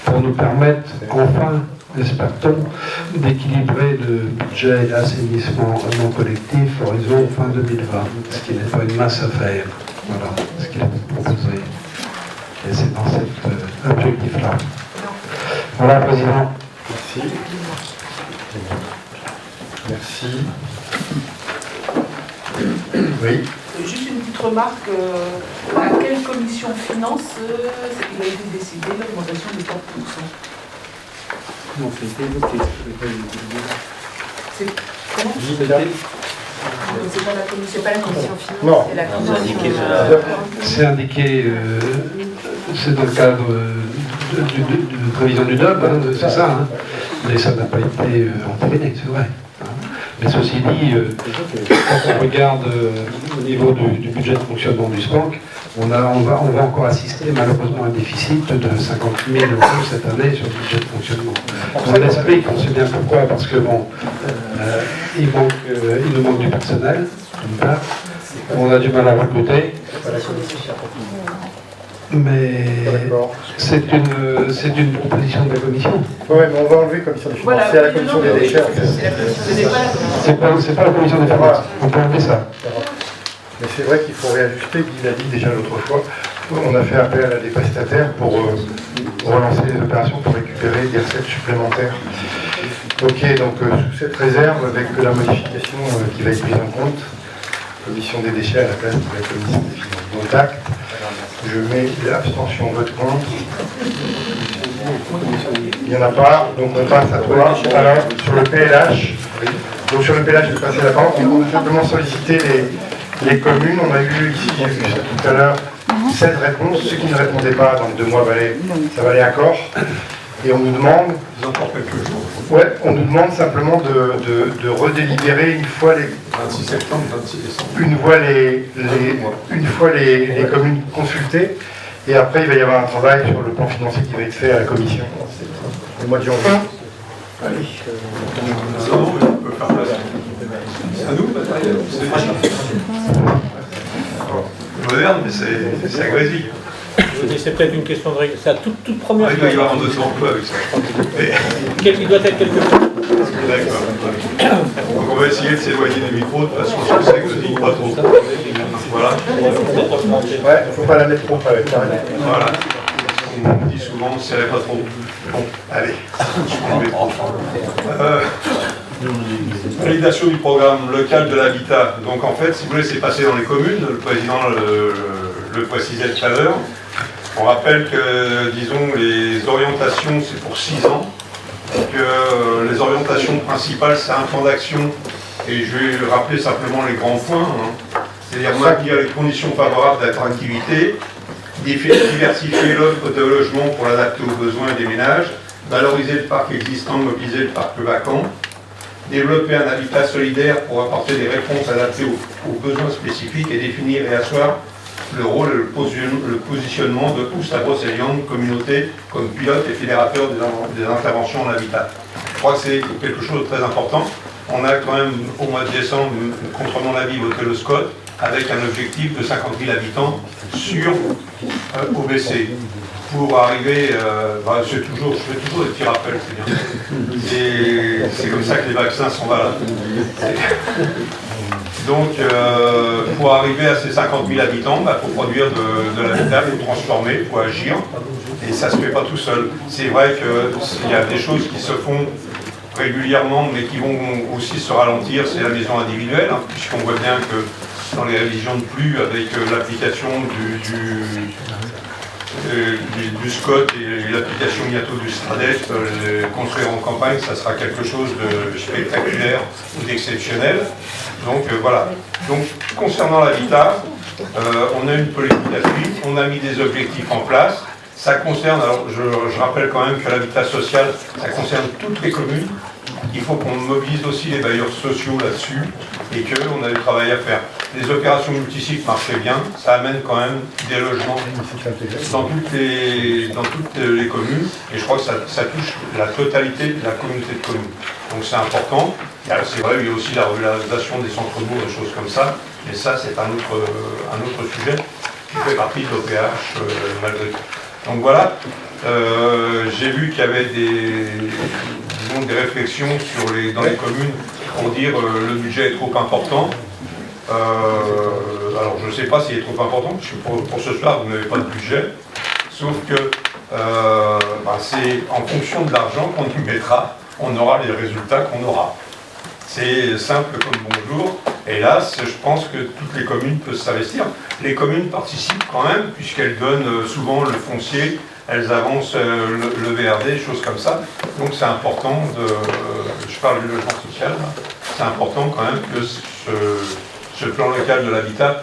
pour nous permettre enfin, espère-t-on, d'équilibrer le budget assainissement non collectif horizon fin 2020, ce qui n'est pas une masse à faire. Voilà ce qu'il a proposé. Et c'est dans cet objectif-là. Voilà, Président. Merci. Merci. Oui. Juste une petite remarque. À quelle commission finance il a été décidé l'augmentation de 4%? Non, c'était évoqué. C'est comment? C'est pas la commission finance, non. c'est la commission. C'est indiqué, c'est dans le cadre de prévision du DOB, c'est ça, hein. Mais ça n'a pas été entériné, c'est vrai. Mais ceci dit, quand on regarde au niveau du budget de fonctionnement du SPANC, on va encore assister malheureusement à un déficit de 50 000 € cette année sur le budget de fonctionnement. On l'explique, on sait bien pourquoi, parce que bon, il nous manque du personnel, d'une part, on a du mal à recruter, mais c'est une proposition de la commission. Oui, mais on va enlever commission des finances, voilà, c'est à la commission des déchets. C'est pas la commission des finances, on peut enlever ça. Mais c'est vrai qu'il faut réajuster, Guy l'a dit déjà l'autre fois, on a fait appel à des prestataires pour relancer les opérations pour récupérer des recettes supplémentaires. Ok, donc sous cette réserve, avec la modification qui va être prise en compte, commission des déchets à la place de la commission des finances. Donc acte, je mets l'abstention, vote contre. Il n'y en a pas, donc on passe à 3. Alors, sur le PLH, donc sur le PLH, je vais passer la parole. On a simplement sollicité les communes. On a eu ici, j'ai vu ça tout à l'heure, 16 réponses. Ceux qui ne répondaient pas dans les 2 mois, ça valait accord. Et on nous demande, on nous demande simplement de redélibérer une fois les 26 septembre, 26 décembre. Une fois les communes consultées. Et après, il va y avoir un travail sur le plan financier qui va être fait à la commission au mois de janvier. Allez. C'est à nous, c'est moderne, mais c'est agressif. C'est peut-être une question de règle. C'est la toute première. Il doit y avoir un dossier emploi avec ça. Il doit être quelque chose. D'accord. Donc on va essayer de s'éloigner des micros de façon à ce que ça ne dit pas trop. Voilà. Ouais, il ne faut pas la mettre trop près, carrément. Voilà. On dit souvent, ne serrez pas trop. Bon, allez. Validation du programme local de l'habitat. Donc en fait, si vous voulez, c'est passé dans les communes. Le président le précisait tout à l'heure. On rappelle que, disons, les orientations, c'est pour 6 ans. Que les orientations principales, c'est un plan d'action. Et je vais rappeler simplement les grands points. C'est-à-dire maintenir les conditions favorables d'attractivité, diversifier l'offre de logement pour l'adapter aux besoins des ménages, valoriser le parc existant, mobiliser le parc vacant, développer un habitat solidaire pour apporter des réponses adaptées aux besoins spécifiques et définir et asseoir le rôle et le positionnement de Ousta-Brocéliande communauté comme pilote et fédérateur des interventions en habitat. Je crois que c'est quelque chose de très important. On a quand même au mois de décembre, contrairement à l'avis, voté le SCOT avec un objectif de 50 000 habitants sur OBC. Pour arriver, je fais toujours des petits rappels, c'est bien. Et c'est comme ça que les vaccins sont valables. Donc, pour arriver à ces 50 000 habitants, il faut produire de l'habitat, il faut transformer, il faut agir. Et ça ne se fait pas tout seul. C'est vrai qu'il y a des choses qui se font régulièrement, mais qui vont aussi se ralentir. C'est la maison individuelle, puisqu'on voit bien que dans les révisions de plus, avec l'application du SCOT et l'application bientôt du STRADET, construire en campagne, ça sera quelque chose de spectaculaire ou d'exceptionnel. Donc voilà. Donc concernant l'habitat, on a une politique d'appui, on a mis des objectifs en place. Ça concerne, alors je rappelle quand même que l'habitat social, ça concerne toutes les communes. Il faut qu'on mobilise aussi les bailleurs sociaux là-dessus et qu'on a du travail à faire. Les opérations multisites marchaient bien, ça amène quand même des logements dans toutes les communes et je crois que ça touche la totalité de la communauté de communes. Donc c'est important. C'est vrai, il y a aussi la revitalisation des centres-bourgs, des choses comme ça, mais ça c'est un autre sujet qui fait partie de l'OPH malgré tout. Donc voilà, j'ai vu qu'il y avait des réflexions dans les communes pour dire le budget est trop important. Alors je ne sais pas s'il est trop important, parce que pour ce soir vous n'avez pas de budget, sauf que c'est en fonction de l'argent qu'on y mettra, on aura les résultats qu'on aura. C'est simple comme bonjour. Hélas, je pense que toutes les communes peuvent s'investir. Les communes participent quand même, puisqu'elles donnent souvent le foncier, elles avancent le VRD, des choses comme ça. Donc c'est important je parle du logement social, c'est important quand même que ce plan local de l'habitat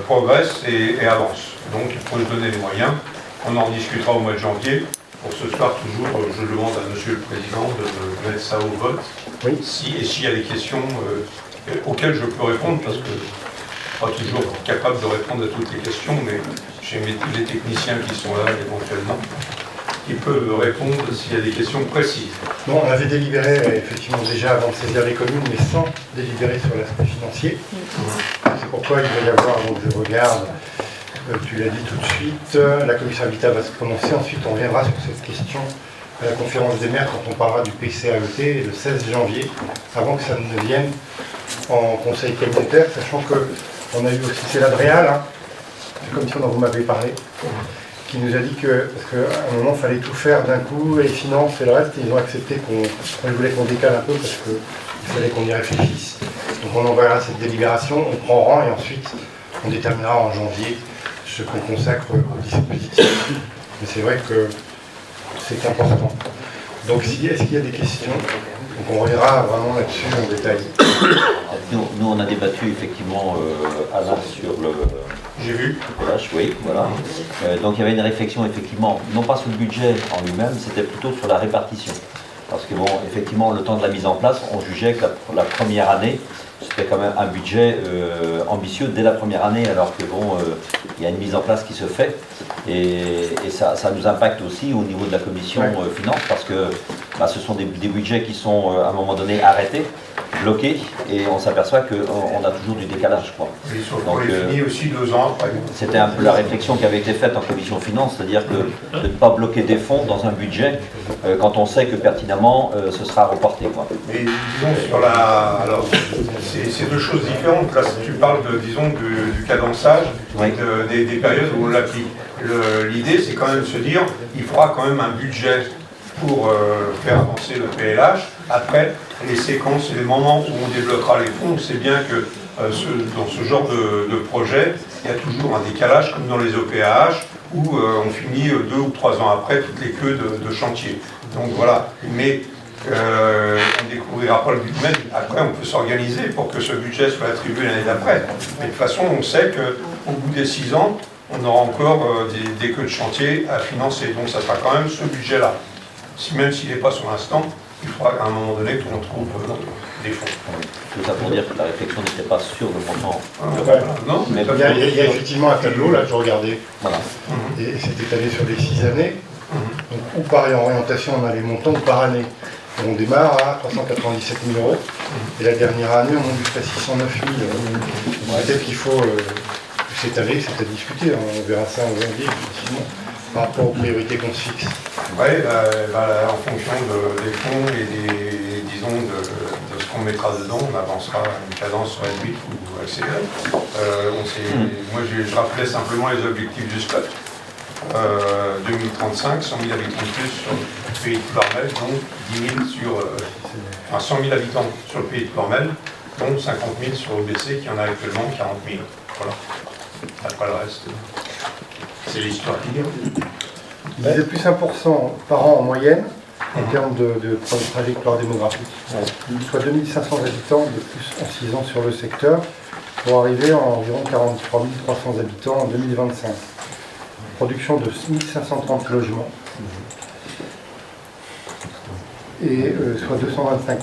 progresse et avance. Donc il faut se donner les moyens. On en discutera au mois de janvier. Pour ce soir, toujours, je demande à Monsieur le Président de mettre ça au vote. Oui. S'il y a des questions auxquelles je peux répondre, parce que je ne suis pas toujours capable de répondre à toutes les questions, mais j'ai tous les techniciens qui sont là éventuellement, qui peuvent répondre s'il y a des questions précises. Bon, on avait délibéré effectivement déjà avant de saisir les communes, mais sans délibérer sur l'aspect financier. C'est pourquoi il va y avoir, donc je regarde, tu l'as dit tout de suite, la commission habitat va se prononcer, ensuite on reviendra sur cette question à la conférence des maires quand on parlera du PCAET le 16 janvier, avant que ça ne vienne en conseil communautaire, sachant qu'on a eu aussi, c'est l'Adréal, la commission dont vous m'avez parlé, qui nous a dit parce qu'à un moment il fallait tout faire d'un coup, les finances et le reste, ils ont accepté qu'on voulait qu'on décale un peu parce qu'il fallait qu'on y réfléchisse. Donc on enverra cette délibération, on prend rang et ensuite on déterminera en janvier ce qu'on consacre au dispositif. Mais c'est vrai que c'est important. Donc est-ce qu'il y a des questions? Donc on reviendra vraiment là-dessus en détail. Nous on a débattu effectivement Alain sur le... J'ai vu. Oui, voilà. Donc il y avait une réflexion effectivement, non pas sur le budget en lui-même, c'était plutôt sur la répartition. Parce que bon, effectivement, le temps de la mise en place, on jugeait que la première année, c'était quand même un budget ambitieux dès la première année, alors que bon, il y a une mise en place qui se fait. Et ça nous impacte aussi au niveau de la commission finance, parce que ce sont des budgets qui sont à un moment donné arrêtés. bloqué et on s'aperçoit qu'on a toujours du décalage, quoi. On est fini aussi 2 ans après. C'était un peu la réflexion qui avait été faite en commission finance, c'est-à-dire que de ne pas bloquer des fonds dans un budget quand on sait que pertinemment ce sera reporté, quoi. Mais disons sur la... Alors, c'est 2 choses différentes. Là, tu parles disons, du cadençage, des périodes où on l'applique. L'idée, c'est quand même de se dire, il faudra quand même un budget pour faire avancer le PLH. Après, les séquences et les moments où on débloquera les fonds, c'est bien que dans ce genre de projet, il y a toujours un décalage, comme dans les OPAH, où on finit 2 ou 3 ans après toutes les queues de chantier. Donc voilà. Mais on ne découvrira pas le budget. Après, on peut s'organiser pour que ce budget soit attribué l'année d'après. Mais de toute façon, on sait qu'au bout des 6 ans, on aura encore des queues de chantier à financer. Donc ça sera quand même ce budget-là. Même s'il n'est pas sur l'instant, il faudra qu'à un moment donné qu'on trouve des fonds. Tout ça pour dire que la réflexion n'était pas sur le montant. Non, mais il y a effectivement un tableau, là, que je regardais. Voilà. Et c'est étalé sur les 6 années. Donc, ou par orientation, on a les montants, ou par année. Et on démarre à 397 000 €. Et la dernière année, on monte jusqu'à 609 000 €. Peut-être qu'il faut s'étaler, c'est à discuter. On verra ça en janvier, effectivement, par rapport aux priorités qu'on se fixe. Oui, en fonction des fonds et disons de ce qu'on mettra dedans, on avancera à une cadence réduite ou accélérée. Moi, je rappelais simplement les objectifs du SPOT. 2035, 100 000 habitants de plus sur le pays de Ploërmel, donc 100 000 habitants sur le pays de Ploërmel, donc 50 000 sur OBC qui en a actuellement 40 000. Voilà. Après le reste, c'est l'histoire qui dit. Il disait plus 1% par an en moyenne, en termes de trajectoire démographique. Soit 2500 habitants de plus en 6 ans sur le secteur, pour arriver à environ 43 300 habitants en 2025. Production de 1530 logements. Et soit 225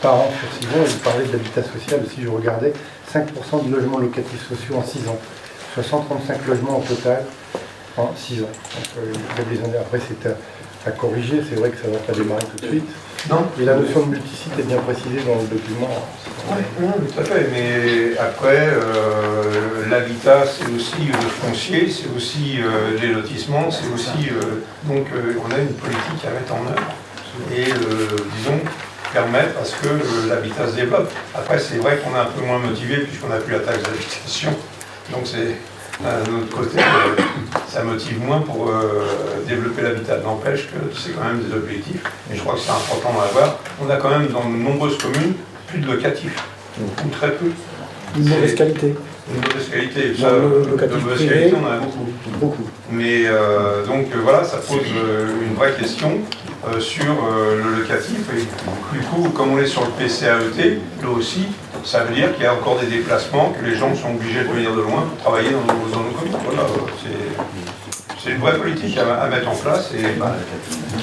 par an sur 6 ans. Et vous parlez de l'habitat social aussi, je regardais, 5% de logements locatifs sociaux en 6 ans. Soit 135 logements au total en 6 ans. Donc, il y a des années après, c'est à corriger. C'est vrai que ça ne va pas démarrer tout de suite. Non. Et la notion de multisite est bien précisée dans le document. Oui, tout à fait. Mais après, l'habitat, c'est aussi le foncier, c'est aussi les lotissements, c'est aussi... donc, on a une politique à mettre en œuvre. Et, disons, permettre à ce que l'habitat se développe. Après, c'est vrai qu'on est un peu moins motivé puisqu'on n'a plus la taxe d'habitation. Donc, c'est... D'un autre côté, ça motive moins pour développer l'habitat. N'empêche que c'est quand même des objectifs, et je crois que c'est important d'en avoir. On a quand même dans de nombreuses communes plus de locatifs, ou très peu. Une mauvaise qualité. Une mauvaise qualité. Ça, de mauvaise qualité, on en a beaucoup. Mais donc voilà, ça pose une vraie question sur le locatif. Et du coup, comme on est sur le PCAET, là aussi, ça veut dire qu'il y a encore des déplacements, que les gens sont obligés de venir de loin pour travailler dans nos communes. Voilà, c'est une vraie politique à mettre en place et à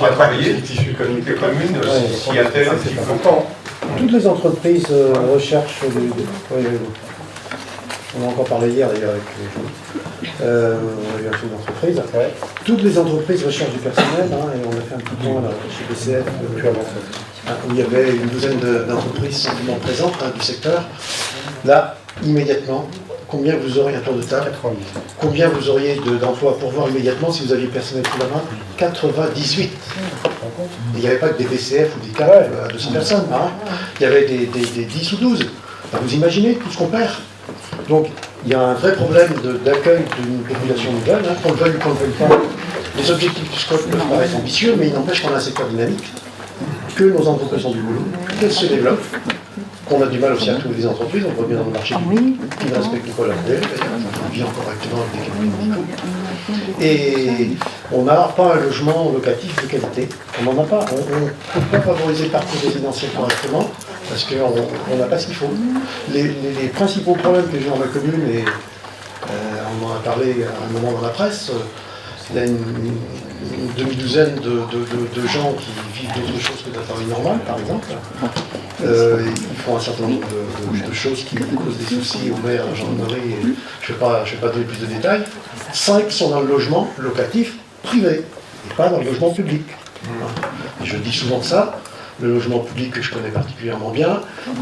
travailler. Les communes s'y attellent un petit peu. Toutes les entreprises recherchent on en a encore parlé hier d'ailleurs avec un chef d'entreprise. Toutes les entreprises recherchent du personnel, et on a fait un petit point là, chez BCF où il y avait une douzaine d'entreprises simplement présentes du secteur. Là, immédiatement, combien vous auriez un tour de table? 90. Combien vous auriez d'emplois pour voir immédiatement si vous aviez personnel sous la main? 98. Il n'y avait pas que des BCF ou des CAP à 200 personnes. Il y avait des 10 ou 12. Vous imaginez tout ce qu'on perd. Donc, il y a un vrai problème d'accueil d'une population nouvelle, qu'on le veuille ou qu'on ne le veuille pas. Les objectifs du SCOT peuvent paraître ambitieux, mais il n'empêche qu'on a un secteur dynamique, que nos entreprises ont du boulot, qu'elles se développent, qu'on a du mal aussi à trouver des entreprises, on voit bien dans le marché qui ne respectent pas la modèle, on vit encore correctement avec des cabinets médicaux. Et on n'a pas un logement locatif de qualité, on n'en a pas. On ne peut pas favoriser le parcours résidentiel correctement, parce qu'on n'a pas ce qu'il faut. Les principaux problèmes que j'ai dans ma commune, et on en a parlé à un moment dans la presse, il y a une demi-douzaine de gens qui vivent d'autres choses que de la famille normale, par exemple. Ils font un certain nombre de choses qui causent des soucis aux maires, à la gendarmerie, et je ne vais pas donner plus de détails. 5 sont dans le logement locatif privé, et pas dans le logement public. Et je dis souvent ça, le logement public que je connais particulièrement bien,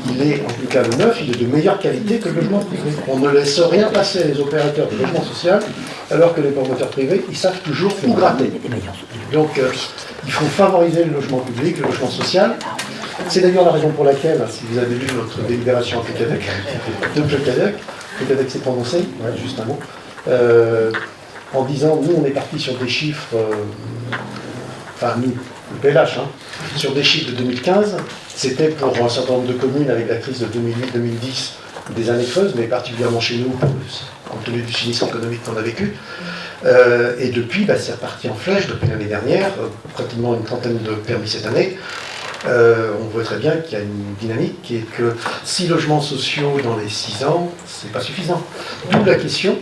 il est, en tout cas le neuf, il est de meilleure qualité que le logement privé. On ne laisse rien passer les opérateurs de logement social, alors que les promoteurs privés, ils savent toujours où gratter. Donc, il faut favoriser le logement public, le logement social. C'est d'ailleurs la raison pour laquelle, si vous avez lu notre délibération à Pécadec, Pécadec s'est prononcé, juste un mot, en disant, nous on est parti sur des chiffres, enfin nous, le PLH, sur des chiffres de 2015, c'était pour un certain nombre de communes avec la crise de 2008-2010, des années creuses, mais particulièrement chez nous, compte tenu du sinistre économique qu'on a vécu. Et depuis, c'est reparti en flèche depuis l'année dernière, pratiquement une trentaine de permis cette année. On voit très bien qu'il y a une dynamique et que 6 logements sociaux dans les 6 ans, c'est pas suffisant. D'où la question,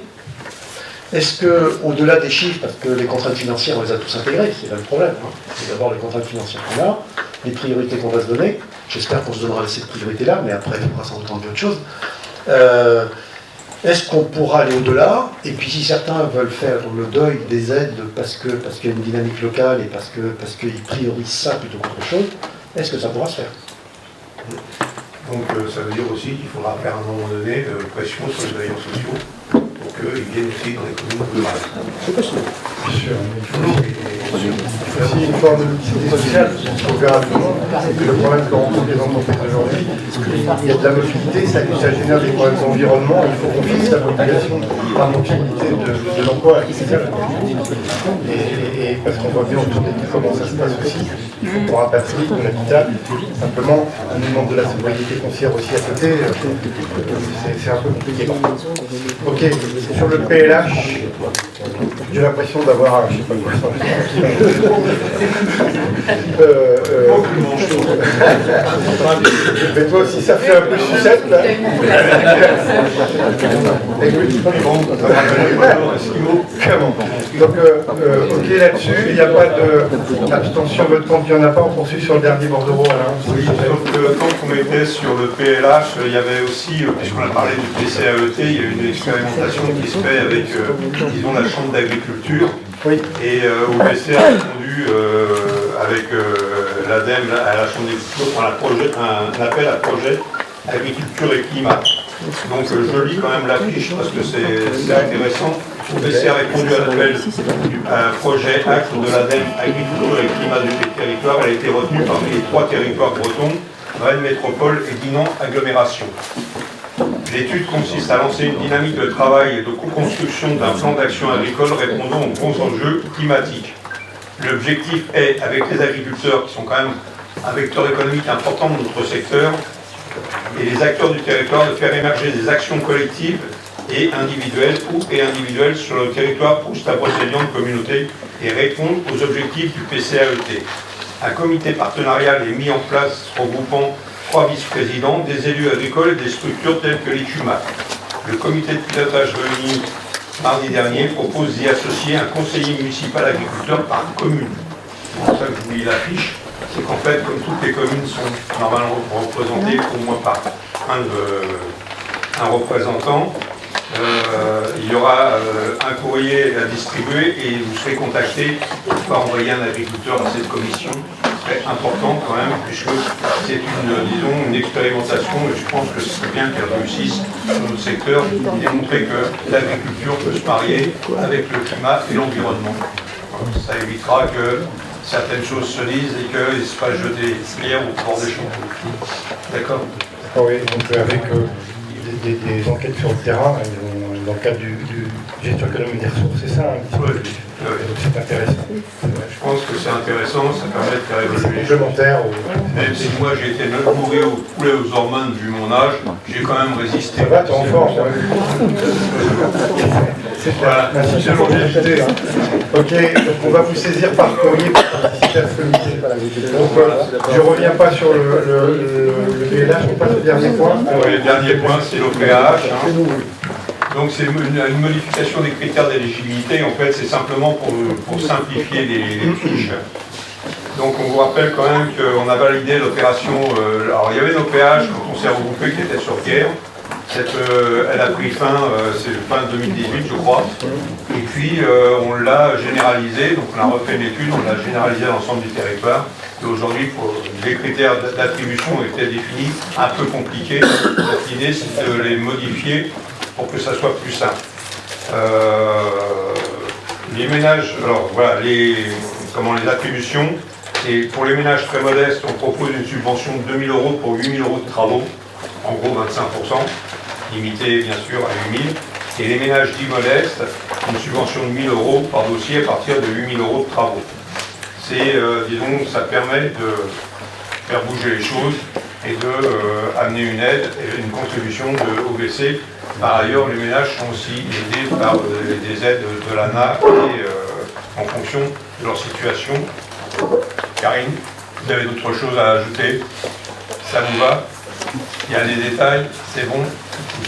est-ce que, au-delà des chiffres, parce que les contraintes financières, on les a tous intégrées, c'est là le problème, c'est d'abord les contraintes financières qu'on a, les priorités qu'on va se donner, j'espère qu'on se donnera cette priorité-là, mais après, il faudra sans doute d'autres choses. Est-ce qu'on pourra aller au-delà? Et puis si certains veulent faire le deuil des aides parce qu'il y a une dynamique locale et parce qu'ils priorisent ça plutôt qu'autre chose, est-ce que ça pourra se faire? Donc ça veut dire aussi qu'il faudra faire à un moment donné pression sur les bailleurs sociaux pour qu'ils viennent aussi dans les communes rurales. C'est possible. Bien sûr. Aussi une forme de mixité sociale, il faut faire rapidement. Le problème que rencontrent les entreprises aujourd'hui, il y a de la mobilité, ça génère des problèmes d'environnement, il faut qu'on fixe la population par mobilité de l'emploi, etc. Et parce qu'on voit bien autour des comment ça se passe aussi, il faut qu'on rapatrie de l'habitat. Simplement, on nous demande de la sobriété foncière aussi à côté, c'est un peu compliqué. Ok, sur le PLH, j'ai l'impression d'avoir, je sais pas quoi, mais toi aussi ça fait un peu sucette là. Donc ok là-dessus, il n'y a pas d'abstention, votre compte, il n'y en a pas, on poursuit sur le dernier bordereau. Oui, sauf que quand on était sur le PLH, il y avait aussi, puisqu'on a parlé du PCAET, il y a une expérimentation qui se fait avec, disons, la Chambre d'agriculture. Oui. Et OPC a répondu avec l'ADEME à la Chambre d'agriculture un appel à projet agriculture et climat. Donc je lis quand même l'affiche parce que c'est intéressant. OPC a répondu à l'appel à projet acte de l'ADEME agriculture et climat du territoire. Elle a été retenue parmi les 3 territoires bretons, Rennes Métropole et Dinan agglomération. L'étude consiste à lancer une dynamique de travail et de co-construction d'un plan d'action agricole répondant aux grands enjeux climatiques. L'objectif est, avec les agriculteurs, qui sont quand même un vecteur économique important de notre secteur, et les acteurs du territoire, de faire émerger des actions collectives et individuelles sur le territoire pour Stavros-Elian de communauté et répondre aux objectifs du PCAET. Un comité partenarial est mis en place regroupant 3 vice-présidents, des élus agricoles et des structures telles que l'ICUMA. Le comité de pilotage réuni mardi dernier propose d'y associer un conseiller municipal agriculteur par commune. C'est pour ça que je vous lis l'affiche. C'est qu'en fait, comme toutes les communes sont normalement représentées au moins par un représentant, il y aura un courrier à distribuer et vous serez contacté pour envoyer un agriculteur à cette commission. C'est important quand même, puisque c'est une expérimentation et je pense que c'est bien qu'elle réussisse dans notre secteur pour démontrer que l'agriculture peut se marier avec le climat et l'environnement. Ça évitera que certaines choses se disent et qu'il ne se fasse jeter des pierres au bord des champs. D'accord. Oui, donc avec des enquêtes sur le terrain, dans le cadre du gestion économique des ressources, c'est ça donc c'est intéressant. Je pense que c'est intéressant, ça permet de faire évoluer. C'est complémentaire. Même si moi j'ai été nourri au poulet aux hormones vu mon âge, j'ai quand même résisté. Ça va, t'es en forme. Voilà. Merci de longévité. Ok, donc on va vous saisir par courrier pour participer à ce comité. Donc je ne reviens pas sur le PLH, on passe au dernier point. Oui, le dernier point, c'est l'OPH. Donc c'est une modification des critères d'éligibilité. En fait, c'est simplement pour simplifier les fiches. Donc on vous rappelle quand même qu'on a validé l'opération. Alors il y avait une OPH quand on s'est regroupé qui était sur Pierre. Elle a pris fin, c'est fin 2018 je crois, et puis on l'a généralisé, donc on a refait une étude, on l'a généralisé à l'ensemble du territoire, et aujourd'hui les critères d'attribution étaient définis, un peu compliqués, donc l'idée c'est de les modifier pour que ça soit plus simple. Les ménages, alors voilà, les attributions, et pour les ménages très modestes, on propose une subvention de 2 000 € pour 8 000 € de travaux, en gros 25%, limité bien sûr à 8 000. Et les ménages dits modestes, une subvention de 1 000 € par dossier à partir de 8 000 € de travaux. C'est, disons, ça permet de faire bouger les choses et de amener une aide et une contribution de OVC. Par ailleurs, les ménages sont aussi aidés par des aides de l'ANA et en fonction de leur situation. Karine, vous avez d'autres choses à ajouter? Ça vous va? Il y a des détails, c'est bon.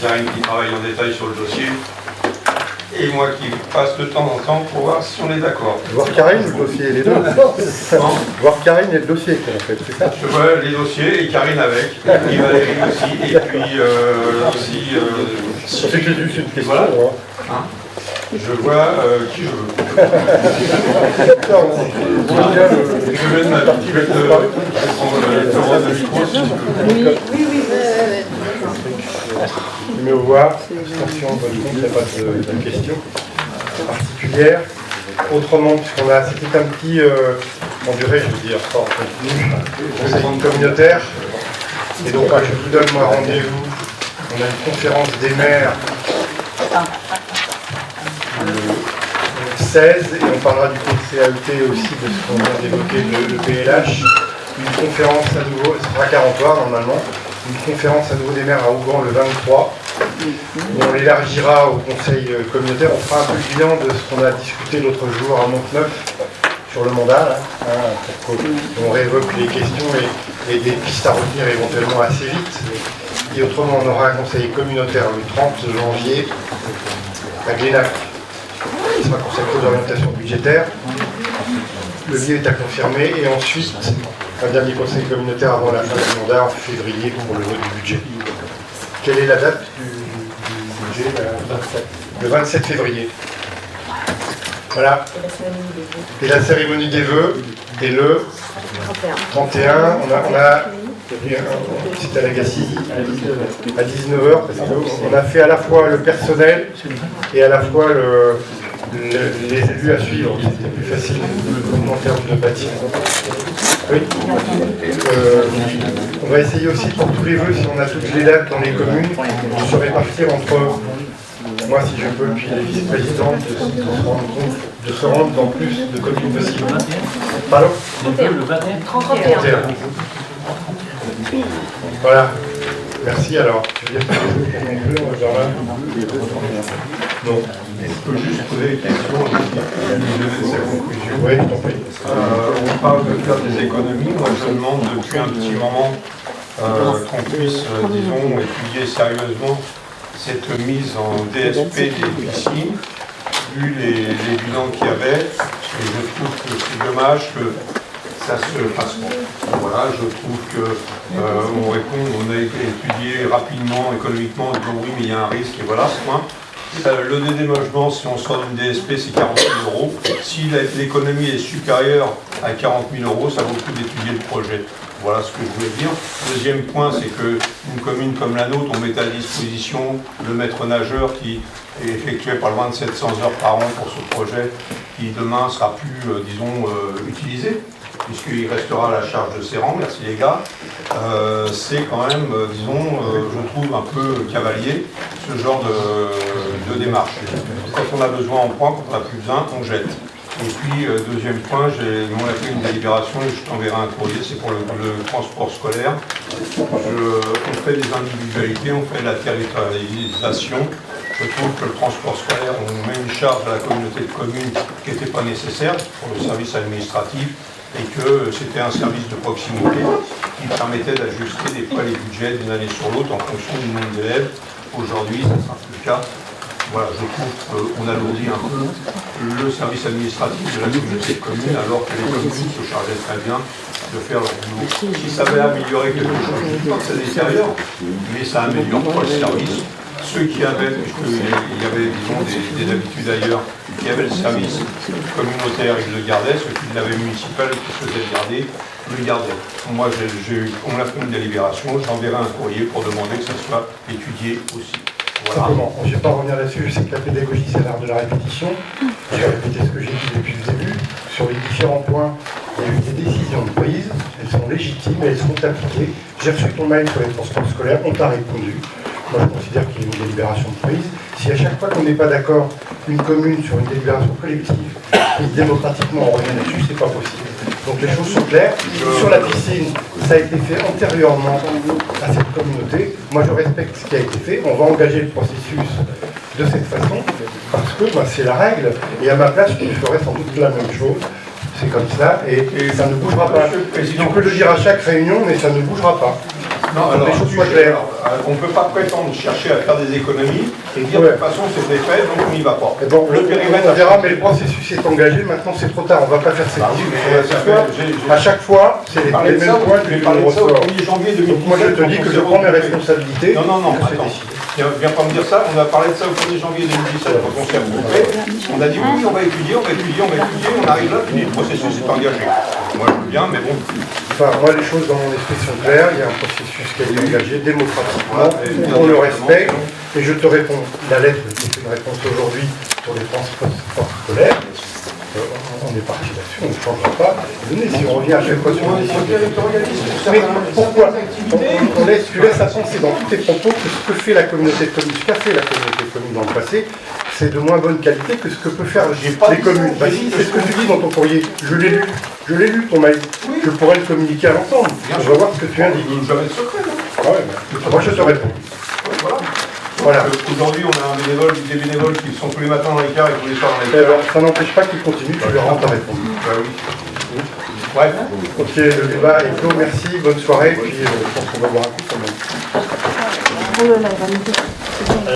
Karine qui travaille en détail sur le dossier. Et moi qui passe de temps en temps pour voir si on est d'accord. Voir Karine, le dossier, les deux. Voir Karine et le dossier, en fait, c'est ça. Je vois les dossiers et Karine avec, et puis Valérie aussi, et puis aussi... c'est juste une question. Voilà. Hein, je vois qui je veux. Je vais de ma partie, je vais prendre le rôle de micro si tu veux. Oui. Je mets au revoir. Abstention, vote contre, il n'y a pas de questions particulières. Autrement, puisqu'on a, c'était un petit, en durée, je veux dire, pas en continu, conseil communautaire. Et donc, je vous donne moi rendez-vous. On a une conférence des maires le 16, et on parlera du CAET aussi, de ce qu'on vient d'évoquer, le PLH. Une conférence à nouveau, ce sera 40 heures normalement. Une conférence à nouveau des maires à Ougan le 23. On l'élargira au conseil communautaire. On fera un peu le bilan de ce qu'on a discuté l'autre jour à Monteneuf sur le mandat, là, pour qu'on réévoque les questions et des pistes à retenir éventuellement assez vite. Et autrement, on aura un conseil communautaire le 30 janvier à Glénac, qui sera consacré aux orientations budgétaires. Le lieu est à confirmer, et ensuite un dernier conseil communautaire avant la fin du mandat en février pour le vote du budget. Quelle est la date du budget? Le 27 février. Voilà. Et la cérémonie des vœux est le 31. On a c'est à Lagacy, à 19h, parce qu'on a fait à la fois le personnel et à la fois les élus à suivre. C'était plus facile en termes de bâtiment. Oui. On va essayer aussi pour tous les vœux, si on a toutes les dates dans les communes, de se répartir entre moi, si je peux, puis les vice-présidents, de se rendre dans plus de communes possibles. Pardon? 31. Voilà. Merci alors. Tu veux dire quelque chose pour conclure, Germain? Non. Je peux juste poser une question et donner sa conclusion. Oui, je t'en prie. On parle de faire des économies. Moi, je demande depuis un petit moment qu'on puisse, disons, étudier sérieusement cette mise en DSP des piscines, vu les bilans qu'il y avait. Et je trouve que c'est dommage que ça se fasse pas. Voilà, je trouve que on a étudié rapidement, économiquement, en disant oui, mais il y a un risque, et voilà, ce point. Le dédommagement, si on sort d'une DSP, c'est 40 000 €. Si l'économie est supérieure à 40 000 €, ça vaut le coup d'étudier le projet. Voilà ce que je voulais dire. Deuxième point, c'est qu'une commune comme la nôtre, on met à disposition le maître nageur qui est effectué par le 2700 heures par an pour ce projet, qui demain sera plus, disons, utilisé, puisqu'il restera à la charge de ses rangs. Merci les gars. C'est quand même, disons, je trouve un peu cavalier, ce genre de démarche. Quand on a besoin, on prend, quand on n'a plus besoin, on jette. Et puis, deuxième point, on a fait une délibération, et je t'enverrai un courrier, c'est pour le transport scolaire. On fait des individualités, on fait de la territorialisation. Je trouve que le transport scolaire, on met une charge à la communauté de communes qui n'était pas nécessaire pour le service administratif, et que c'était un service de proximité qui permettait d'ajuster des fois les budgets d'une année sur l'autre en fonction du nombre d'élèves. Aujourd'hui, ça ne sera plus le cas. voilà, je trouve qu'on alourdit un peu le service administratif de la communauté de communes, alors que les communes se chargeaient très bien de faire leur boulot. Si ça avait amélioré quelque chose, je ne dis pas que ça détériore, mais ça améliore pas le service. Ceux qui avaient, puisqu'il y avait disons, des habitudes ailleurs, qui avaient le service communautaire, ils le gardaient, ceux qui l'avaient municipal, qui se faisaient garder, le gardaient. Moi, on a fait une délibération, j'enverrai un courrier pour demander que ça soit étudié aussi. Voilà. Simplement, je ne vais pas revenir là-dessus, je sais que la pédagogie c'est l'art de la répétition. J'ai répété ce que j'ai dit depuis le début. Sur les différents points, il y a eu des décisions prises, elles sont légitimes et elles seront appliquées. J'ai reçu ton mail sur les transports scolaires, on t'a répondu. Moi je considère qu'il y a une délibération de prise. Si à chaque fois qu'on n'est pas d'accord, une commune sur une délibération collective, et démocratiquement on revient là-dessus, c'est pas possible. Donc les choses sont claires. Sur la piscine, ça a été fait antérieurement à cette communauté. Moi je respecte ce qui a été fait. On va engager le processus de cette façon, parce que c'est la règle. Et à ma place, je ferais sans doute la même chose. C'est comme ça, et ça ne bougera pas. Tu peux le dire à chaque réunion, mais ça ne bougera pas. Non, alors, les choses soient claires. On ne peut pas prétendre chercher à faire des économies et dire de toute façon c'était fait, donc on n'y va pas. Et bon, le périmètre, on verra, mais le processus est engagé, maintenant c'est trop tard, on ne va pas faire cette discussion. À chaque fois, c'est les mêmes points que je ressors. Donc moi je te dis que je prends mes responsabilités. Non, attends. Viens pas me dire ça, on a parlé de ça au 1er janvier 2017 quand on s'est regroupé. On a dit oui, on va étudier, on arrive là, puis le processus est engagé. Moi je veux bien, mais bon. Enfin, moi les choses dans mon esprit sont claires, il y a un processus qui a été engagé démocratiquement, on le respecte, et je te réponds, la lettre qui est une réponse aujourd'hui sur les transports scolaires, on est parti là-dessus, on ne changera pas. Si on revient à chaque fois sur les décisions. Mais pourquoi tu laisses à penser dans tous tes propos que ce que fait la communauté de communes, ce qu'a fait la communauté de communes dans le passé, c'est de moins bonne qualité que ce que peut faire les communes. C'est ce que tu dis dans ton courrier. Je l'ai lu ton mail. Je pourrais le communiquer à l'ensemble. On va voir ce que tu indiques. Jamais de secret, non? Moi je te réponds. Voilà. Aujourd'hui, on a des bénévoles qui sont tous les matins dans les cars et tous les soirs dans les cars. Ça n'empêche pas qu'ils continuent, tu leur rends ta réponse. Oui. Ouais. Ok, le débat est clos, merci, bonne soirée, puis je pense qu'on va boire un coup quand même.